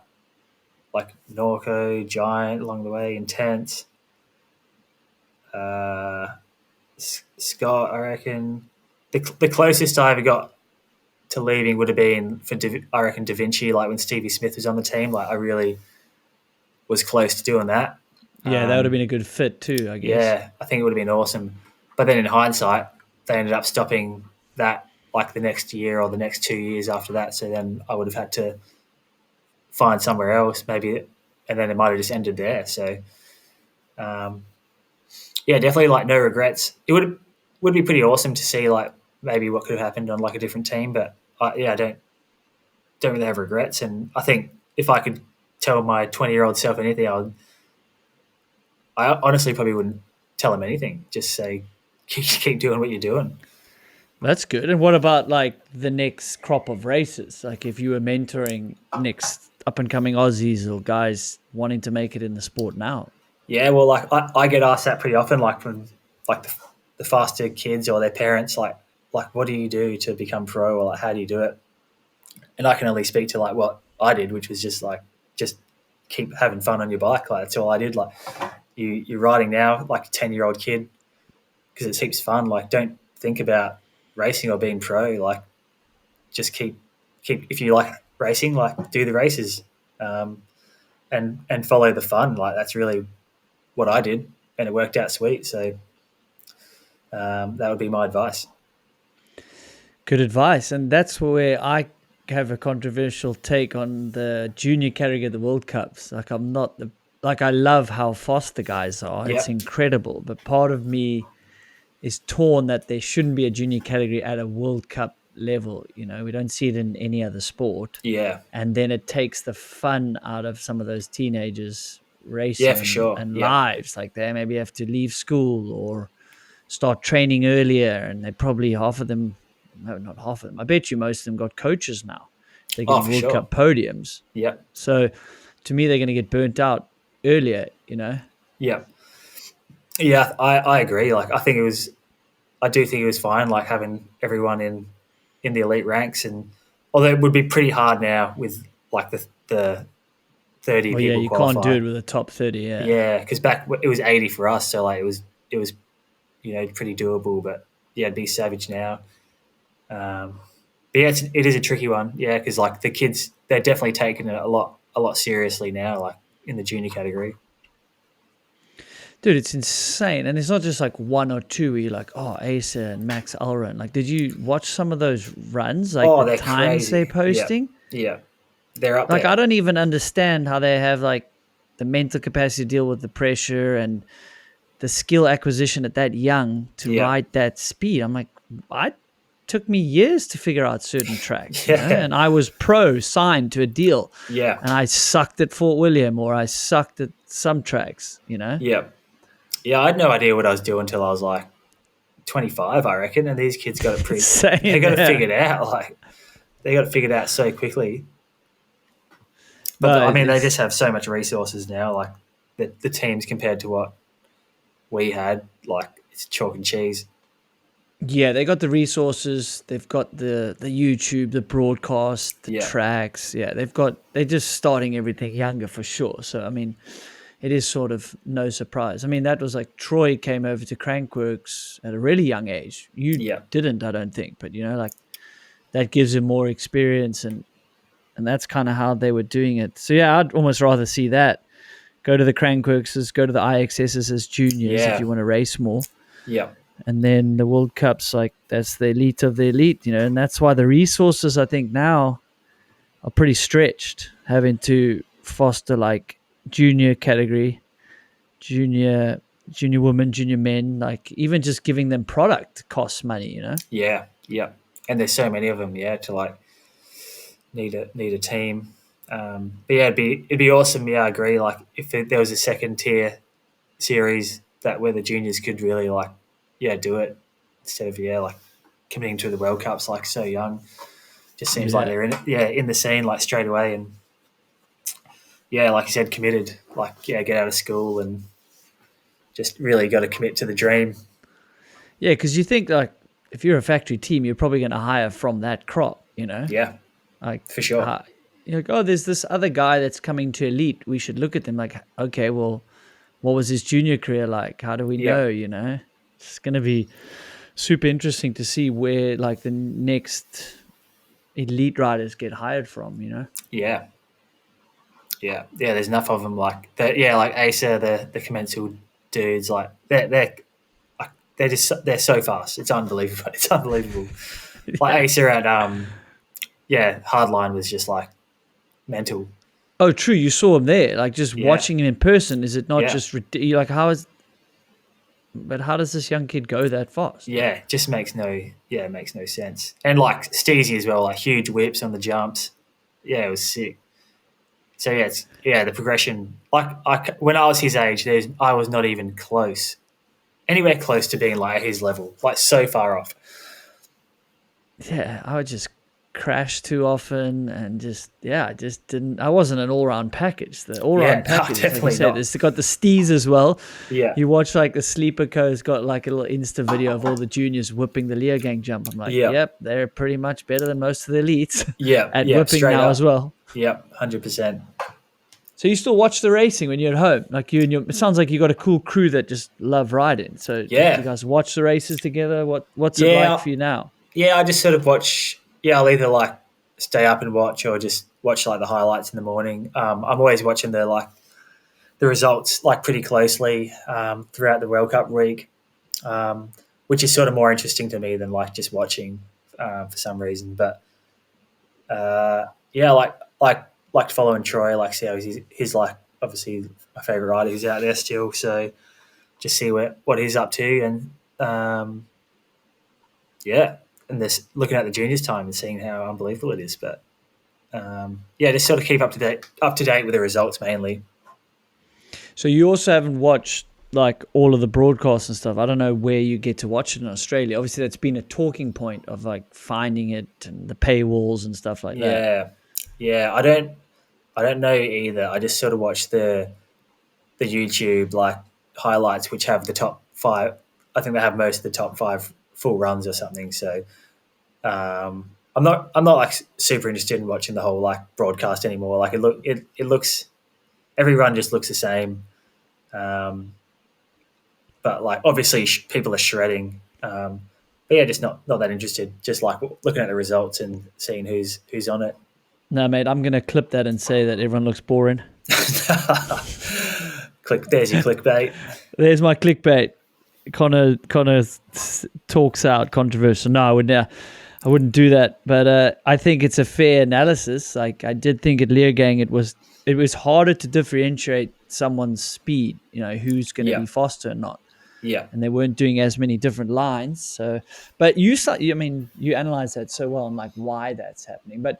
like Norco, Giant along the way, Intense, uh, Scott, I reckon. the closest I ever got to leaving would have been for I reckon Da Vinci, like when Stevie Smith was on the team. Like I really was close to doing that. Yeah, that would have been a good fit too, I guess. Yeah, I think it would have been awesome. But then in hindsight, they ended up stopping that like the next year or the next 2 years after that. So then I would have had to find somewhere else, maybe, and then it might have just ended there. So, yeah, definitely like no regrets. It would be pretty awesome to see like maybe what could have happened on like a different team, but I don't really have regrets. And I think if I could tell my 20-year-old self anything, I honestly probably wouldn't tell him anything. Just say keep doing what you're doing. That's good. And what about like the next crop of races? Like if you were mentoring next up and coming Aussies or guys wanting to make it in the sport now? Yeah, well, like I get asked that pretty often, like from like the faster kids or their parents, like what do you do to become pro, or like how do you do it? And I can only speak to like what I did, which was just keep having fun on your bike. Like that's all I did. Like you're riding now like a 10-year-old kid because it seems fun. Like don't think about racing or being pro. Like just keep if you like racing, like do the races, and follow the fun. Like that's really what I did, and it worked out sweet. So that would be my advice. Good advice. And that's where I have a controversial take on the junior category of the World Cups. Like I'm not like I love how fast the guys are. Yep. It's incredible. But part of me is torn that there shouldn't be a junior category at a World Cup level. You know, we don't see it in any other sport. Yeah. And then it takes the fun out of some of those teenagers Yeah, racing for sure. and Yeah. lives. Like they maybe have to leave school or start training earlier, and they probably half of them, no, not half of them, I bet you most of them got coaches now. They're Oh, getting for World sure. Cup podiums. Yep. So to me, they're going to get burnt out earlier, you know? Yeah. Yeah, I agree. Like I do think it was fine, like having everyone in the elite ranks, and although it would be pretty hard now with like the 30 Well, yeah, people you can't do qualify. it with a top 30, yeah. Yeah, because back it was 80 for us, so like it was pretty doable. But yeah, it'd be savage now. But yeah, it is a tricky one. Yeah, because like the kids, they're definitely taking it a lot seriously now, like in the junior category. Dude, it's insane. And it's not just like one or two where you're like, oh, Asa and Max Alron. Like, did you watch some of those runs? Like Oh, the they're times crazy. they're posting? Yeah, they're up Like, I there. don't even understand how they have like the mental capacity to deal with the pressure and the skill acquisition at that young to Yeah, ride that speed. I'm like, I took me years to figure out certain tracks, you know? yeah, And I was pro signed to a deal yeah, and I sucked at Fort William or I sucked at some tracks, you know? yeah, yeah. I had no idea what I was doing until I was like 25, I reckon. And these kids got it Insane. they got it Yeah. figured out. Like they got it figured out so quickly. But No, I mean, they it's, just have so much resources now. Like the teams compared to what we had, like it's chalk and cheese. yeah, they got the resources. They've got the YouTube, the broadcast, the Yeah, tracks. Yeah, they're just starting everything younger for sure. So I mean, it is sort of no surprise. I mean, that was like Troy came over to Crankworks at a really young age. You yeah, didn't, I don't think, but you know, like that gives him more experience, and that's kind of how they were doing it. So yeah, I'd almost rather see that. Go to the Crankworkses, go to the IXSs as juniors if yeah, you want to race more. yeah, And then the World Cups, like that's the elite of the elite, you know, and that's why the resources I think now are pretty stretched, having to foster like junior category, junior women, junior men, like even just giving them product costs money, you know? yeah, yeah. And there's so many of them. Yeah, to like need a team. But yeah, it'd be awesome. Yeah, I agree. Like if there was a second tier series that where the juniors could really like do it instead of like committing to the World Cups like so young. Just seems like Yeah. they're in the scene like straight away, and yeah, like you said, committed. Like get out of school and just really got to commit to the dream. Yeah, because you think like if you're a factory team, you're probably going to hire from that crop, you know? Yeah, Like, for sure. you're like, oh, there's this other guy that's coming to elite. We should look at them like, okay, well, what was his junior career like? How do we Yeah. know, you know? It's going to be super interesting to see where like the next elite riders get hired from. Yeah, yeah. There's enough of them like that. Yeah, like Acer, the commensal dudes, like they're so fast. It's unbelievable. It's unbelievable. Like Yeah. Acer at Hardline was just like mental. Oh, true. You saw him there. Like just Yeah, watching him in person. Is it not yeah, just you're like But how does this young kid go that fast? yeah. Just makes no sense. And like Steezy as well, like huge whips on the jumps. Yeah, it was sick. So the progression. When I was his age, I was not even anywhere close to being like at his level, like so far off. Yeah, I would just crash too often and I just didn't. I wasn't an all round package. The all Yeah, round no, package, like you definitely said, not. it's got the stees as well. Yeah, You watch like the sleeper co's got like a little Insta video of all the juniors whipping the Leogang jump. I'm like, yeah, yep, they're pretty much better than most of the elites yeah, at yeah. whipping Straight now as up. well. Yeah, 100%. So you still watch the racing when you're at home, like you and your. It sounds like you got a cool crew that just love riding. So do you Yeah, guys watch the races together? What's it like yeah, for you now? yeah. I just sort of watch. Yeah, I'll either like stay up and watch, or just watch like the highlights in the morning. I'm always watching the results like pretty closely throughout the World Cup week, which is sort of more interesting to me than like just watching for some reason. But yeah, like following Troy, like see how he's like obviously my favorite rider who's out there still. So just see what he's up to, and yeah, and this looking at the juniors time and seeing how unbelievable it is. But just sort of keep up to date with the results mainly. So you also haven't watched like all of the broadcasts and stuff. I don't know where you get to watch it in Australia. Obviously, that's been a talking point of like finding it and the paywalls and stuff like that. Yeah, yeah. I don't know either. I just sort of watch the YouTube like highlights, which have the top five. I think they have most of the top five full runs or something. So I'm not like super interested in watching the whole like broadcast anymore. Like it looks every run just looks the same. Um, but like obviously people are shredding. But yeah, just not that interested. Just like looking at the results and seeing who's on it. No, mate, I'm gonna clip that and say that everyone looks boring. There's your clickbait. There's my clickbait. Connor talks out controversial. No, I wouldn't do that. But I think it's a fair analysis. Like I did think at Leogang, it was harder to differentiate someone's speed. Who's going to Yeah, be faster or not, yeah, and they weren't doing as many different lines. So, but you analyze that so well and like why that's happening. But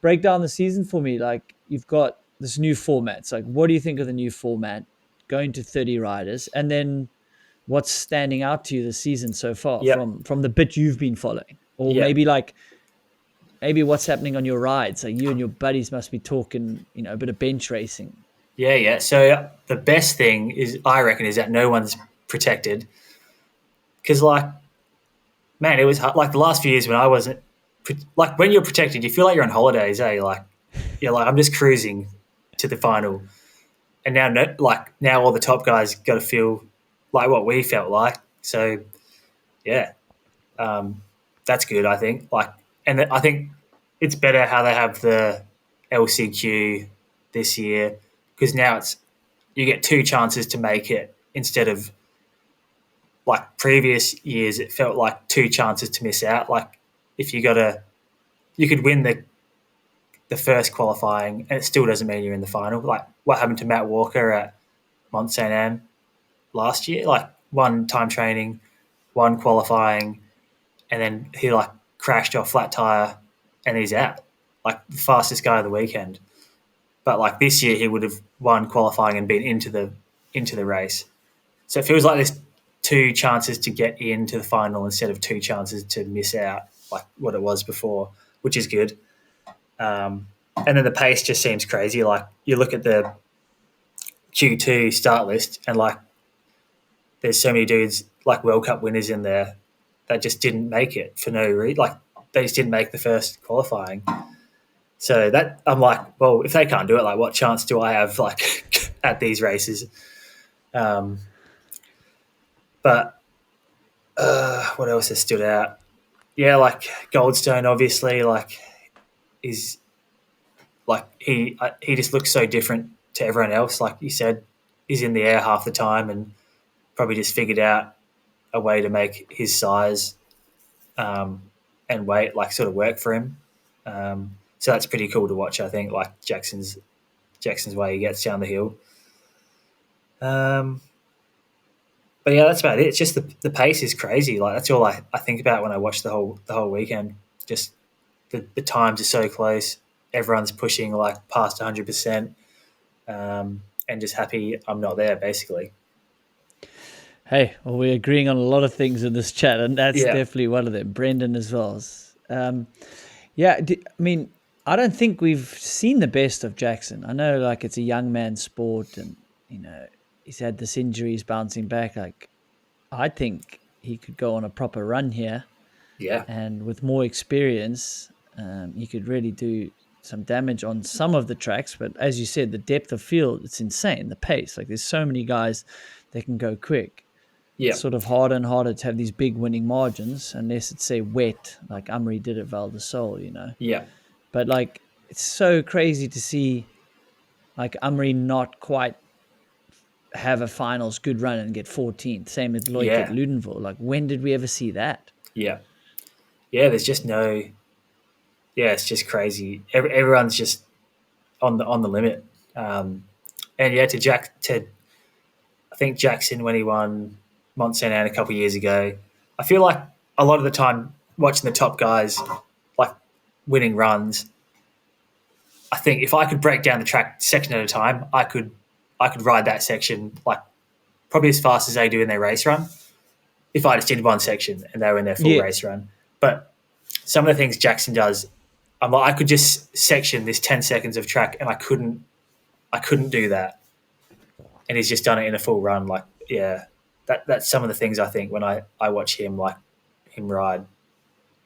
break down the season for me. Like you've got this new format. So like, what do you think of the new format? Going to 30 riders, and then what's standing out to you this season so far yeah, from the bit you've been following, or yeah. maybe what's happening on your rides? Like you and your buddies must be talking, a bit of bench racing. Yeah, yeah. So the best thing I reckon, is that no one's protected. Because, like, man, it was hard. Like the last few years when I wasn't, like, when you're protected, you feel like you're on holidays, eh? Like, you're like, I'm just cruising to the final. And now, no, like, now all the top guys got to feel like what we felt like. So, yeah, that's good, I think. Like, and I think it's better how they have the LCQ this year, because now you get two chances to make it instead of like previous years. It felt like two chances to miss out. Like if you could win the first qualifying and it still doesn't mean you're in the final. Like what happened to Matt Walker at Mont Saint Anne last year? Like one time training, one qualifying, and then he like crashed off flat tire and he's out. Like the fastest guy of the weekend. But like this year, he would have won qualifying and been into the race. So it feels like there's two chances to get into the final instead of two chances to miss out, like what it was before, which is good. And then the pace just seems crazy. Like you look at the Q2 start list, and like there's so many dudes like World Cup winners in there that just didn't make it for no reason. Like they just didn't make the first qualifying. So that I'm like, well, if they can't do it, like what chance do I have like at these races? But What else has stood out? Yeah, like Goldstone, obviously, like is like he just looks so different to everyone else. Like you said, he's in the air half the time and probably just figured out a way to make his size um, and weight like sort of work for him. So that's pretty cool to watch. I think like Jackson's way he gets down the hill. Um, but yeah, that's about it. It's just the pace is crazy. Like that's all I think about when I watch the whole weekend. Just the times are so close. Everyone's pushing like past 100%, and just happy I'm not there, basically. Hey, well, we're agreeing on a lot of things in this chat, and that's Yeah, definitely one of them. Brendan as well. Yeah, I mean, I don't think we've seen the best of Jackson. I know, like, it's a young man's sport, and he's had this injury, he's bouncing back. Like, I think he could go on a proper run here, yeah, and with more experience, he could really do some damage on some of the tracks. But as you said, the depth of field, it's insane. The pace, like, there's so many guys that can go quick. yeah, It's sort of harder and harder to have these big winning margins unless it's, say, wet, like Amri did at Val de Sol. yeah, But like, it's so crazy to see like Amri not quite have a finals good run and get 14th. Same with Loic at yeah, Ludenville. Like, when did we ever see that? yeah, yeah. There's just no. Yeah, it's just crazy. Everyone's just on the limit. And yeah, to I think Jackson when he won Mont Saint Anne a couple of years ago. I feel like a lot of the time watching the top guys like winning runs. I think if I could break down the track section at a time, I could ride that section like probably as fast as they do in their race run. If I just did one section and they were in their full Yeah. race run, but some of the things Jackson does, I'm like I could just section this 10 seconds of track and I couldn't do that, and he's just done it in a full run. Like yeah, that's some of the things I think when I watch him like him ride.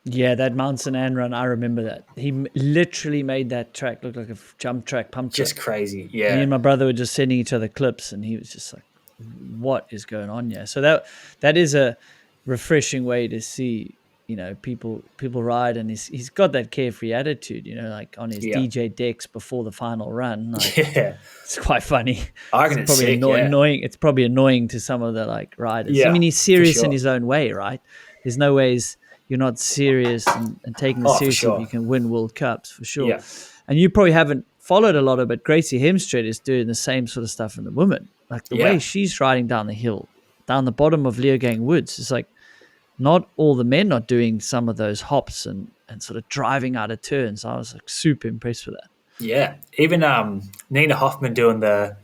Yeah, that Mount St. Anne run, I remember that. He literally made that track look like a jump track, pump Just track. crazy. Me Yeah, and my brother were just sending each other clips, and he was just like, "What is going on here?" So that is a refreshing way to see, people ride, and he's got that carefree attitude, like on his yeah, DJ decks before the final run. Like, yeah. it's quite funny. I It's reckon it's probably sick. Yeah, annoying. It's probably annoying to some of the like riders. I mean, yeah, he's for serious in sure. his own way, right? There's no ways you're not serious and taking this Oh, for seriously if you sure. can win World Cups for sure. Yeah, And you probably haven't followed a lot of it. Gracie Hemstreet is doing the same sort of stuff in the women. Like the way yeah, she's riding down the hill, down the bottom of Leogang Woods. It's like not all the men are doing some of those hops and sort of driving out of turns. I was like super impressed with that. yeah. Even Nina Hoffman doing the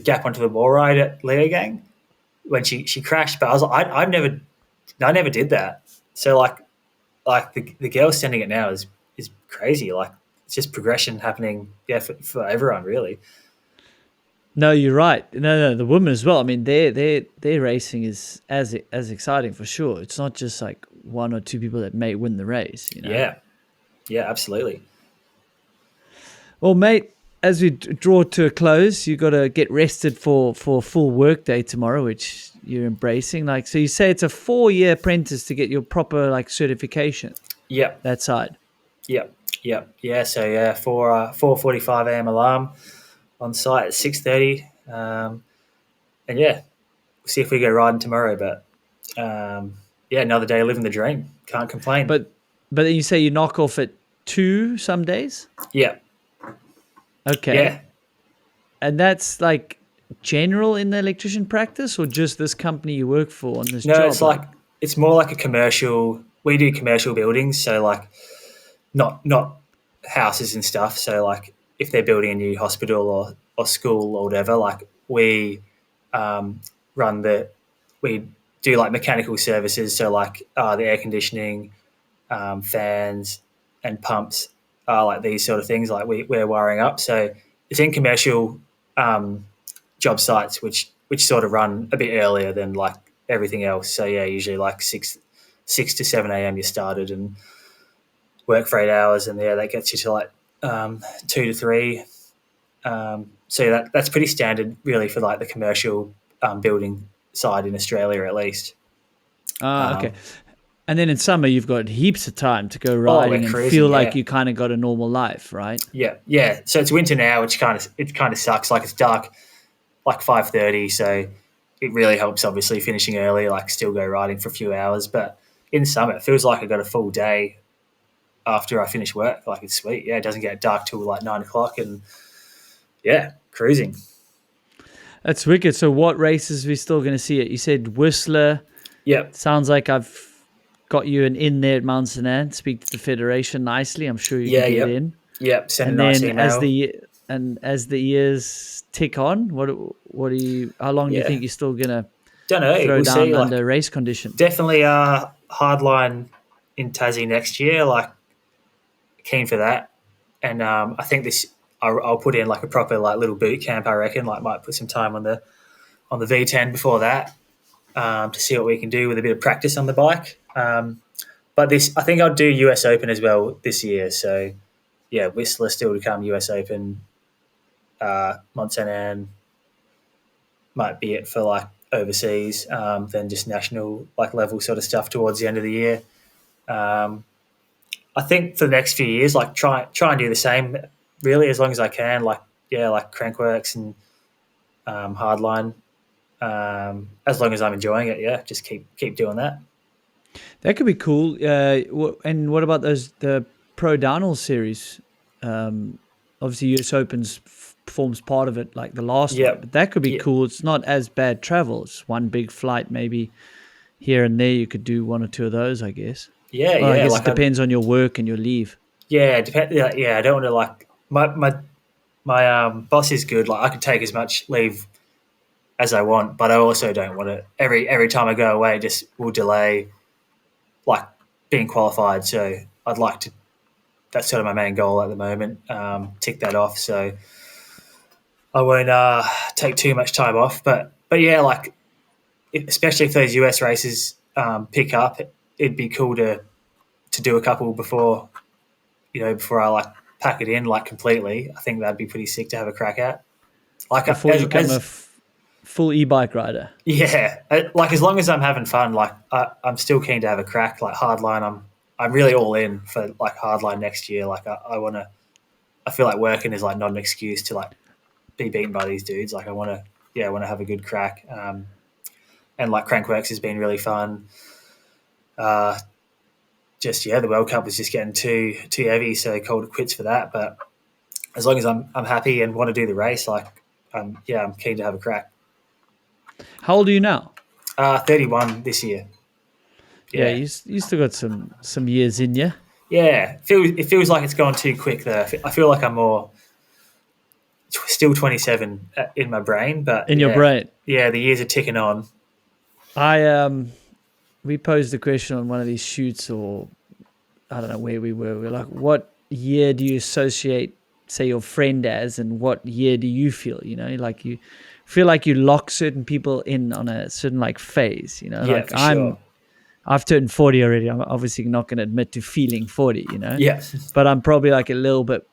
gap onto the wall ride at Leogang when she crashed, but I was like, I never did that. So like the girl sending it now is crazy. Like it's just progression happening. Yeah, for everyone really. No, you're right. No, the women as well. I mean, their racing is as exciting for sure. It's not just like one or two people that may win the race. Yeah, yeah, absolutely. Well, mate, as we draw to a close, you got to get rested for a full work day tomorrow, which you're embracing. Like, so you say it's a 4-year apprentice to get your proper like certification. Yeah, That side. yeah, yeah, yeah. So yeah, 4:45 a.m. alarm on site at 6:30, and yeah, we'll see if we go riding tomorrow. But yeah, another day living the dream. Can't complain. But then you say you knock off at 2 some days. Yeah, Okay, yeah. and that's like general in the electrician practice, or just this company you work for on this No, it's job? like Like, it's more like a commercial. We do commercial buildings, so like not houses and stuff. So like if they're building a new hospital or school or whatever, like we um, run we do like mechanical services. So like the air conditioning, fans and pumps are like these sort of things like we're wiring up. So it's in commercial um, job sites which sort of run a bit earlier than like everything else. So yeah, usually like six to 7 a.m. you started and work for 8 hours, and yeah, that gets you to like 2 to 3. So yeah, that's pretty standard really for like the commercial building side in Australia at least. Okay. And then in summer, you've got heaps of time to go Oh, we're riding and cruising, feel like yeah. you kind of got a normal life, right? Yeah, yeah. So it's winter now, which kind of sucks. Like it's dark, like 5:30, so it really helps. Obviously, finishing early, like still go riding for a few hours. But in summer, it feels like I got a full day after I finish work. Like it's sweet. Yeah, it doesn't get dark till like 9 o'clock, and yeah, cruising. That's wicked. So, what races are we still going to see it? You said Whistler. Yep, Sounds like I've got you an in there at Mount St. Anne. Speak to the federation nicely. I'm sure you can yeah, get yep, in. yep. Send a And nice then email. as the years tick on, what do you? How long do you Yeah, think you're still gonna don't know. throw We'll down see. Like under race conditions? definitely hardline in Tassie next year. Like keen for that. And I think this I'll put in like a proper like little boot camp. I reckon like might put some time on the V10 before that to see what we can do with a bit of practice on the bike. But this I think I'll do US Open as well this year. So yeah, Whistler still to come. US Open, Mont Saint Anne might be it for like overseas. Then just national like level sort of stuff towards the end of the year. Um, I think for the next few years, like try and do the same really as long as I can. Like yeah, like Crankworks and Hardline. As long as I'm enjoying it, yeah, just keep doing that. That could be cool. And what about the Pro Downhill series? Um, Obviously, US Opens forms part of it, like the last one. Yep. But that could be Yeah, cool. It's not as bad travel. It's one big flight, maybe here and there. You could do one or two of those, I guess. yeah, Well, I yeah. guess it Like I depends on your work and your leave. yeah, depend. Yeah, I don't want to like my boss is good. Like I could take as much leave as I want, but I also don't want to every time I go away just will delay like being qualified. So I'd like to. That's sort of my main goal at the moment. Tick that off. So I won't take too much time off. But yeah, like especially if those US races pick up, it'd be cool to do a couple before before I like pack it in like completely. I think that'd be pretty sick to have a crack at. Like Before you become a as full e-bike rider. yeah, like as long as I'm having fun, like I'm still keen to have a crack. Like hardline, I'm really all in for like hardline next year. Like I want to. I feel like working is like not an excuse to like be beaten by these dudes. Like I want to have a good crack. And like Crankworks has been really fun. Uh, just yeah, the World Cup was just getting too heavy, so called it quits for that. But as long as I'm happy and want to do the race, like yeah, I'm keen to have a crack. How old are you now? 31 this year. Yeah, Yeah, you still got some years in you. yeah. It feels like it's gone too quick though. I feel like I'm more still 27 in my brain, but In your yeah, brain. yeah, the years are ticking on. We posed a question on one of these shoots, or I don't know where we were. We are like, what year do you associate, say, your friend as, and what year do you feel? Like you feel like you lock certain people in on a certain like phase. Yeah, Like for sure. I've turned 40 already. I'm obviously not going to admit to feeling 40. Yeah, But I'm probably like a little bit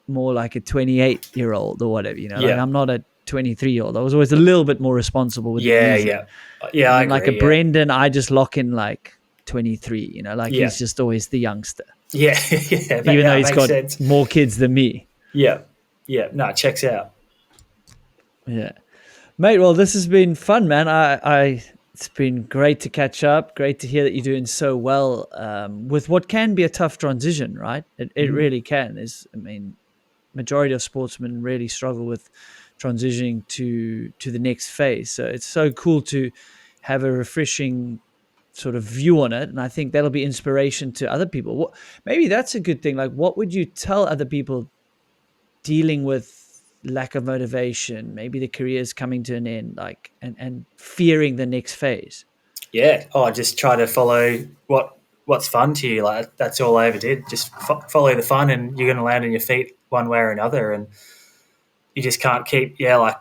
more like a 28-year-old or whatever. Like yeah, I'm not a 23-year-old. I was always a little bit more responsible with the yeah, music. yeah, yeah. And I then like a agree. Yeah, Brendan, I just lock in like 23, like yeah, he's just always the youngster, yeah, yeah. even though Yeah, he's makes got sense. more kids than me. Yeah, yeah. No, it checks out. Yeah. Mate, well, this has been fun, man. It's been great to catch up. Great to hear that you're doing so well with what can be a tough transition, right? It Mhm. really can. I mean, majority of sportsmen really struggle with transitioning to the next phase. So it's so cool to have a refreshing sort of view on it, and I think that'll be inspiration to other people. Maybe that's a good thing. Like, what would you tell other people dealing with lack of motivation, maybe the career's coming to an end, like and fearing the next phase? Yeah. Oh, just try to follow what's fun to you. Like that's all I ever did. Just follow the fun, and you're going to land on your feet one way or another. And you just can't keep like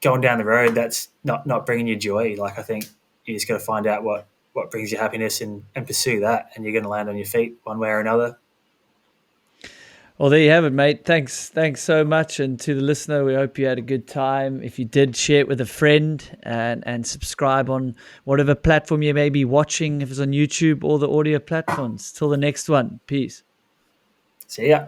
going down the road that's not bringing you joy. Like I think you just got to find out what brings you happiness and pursue that, and you're going to land on your feet one way or another. Well, there you have it, mate. Thanks so much. And to the listener, we hope you had a good time. If you did, share it with a friend and subscribe on whatever platform you may be watching, if it's on YouTube or the audio platforms. Till the next one. Peace. See ya.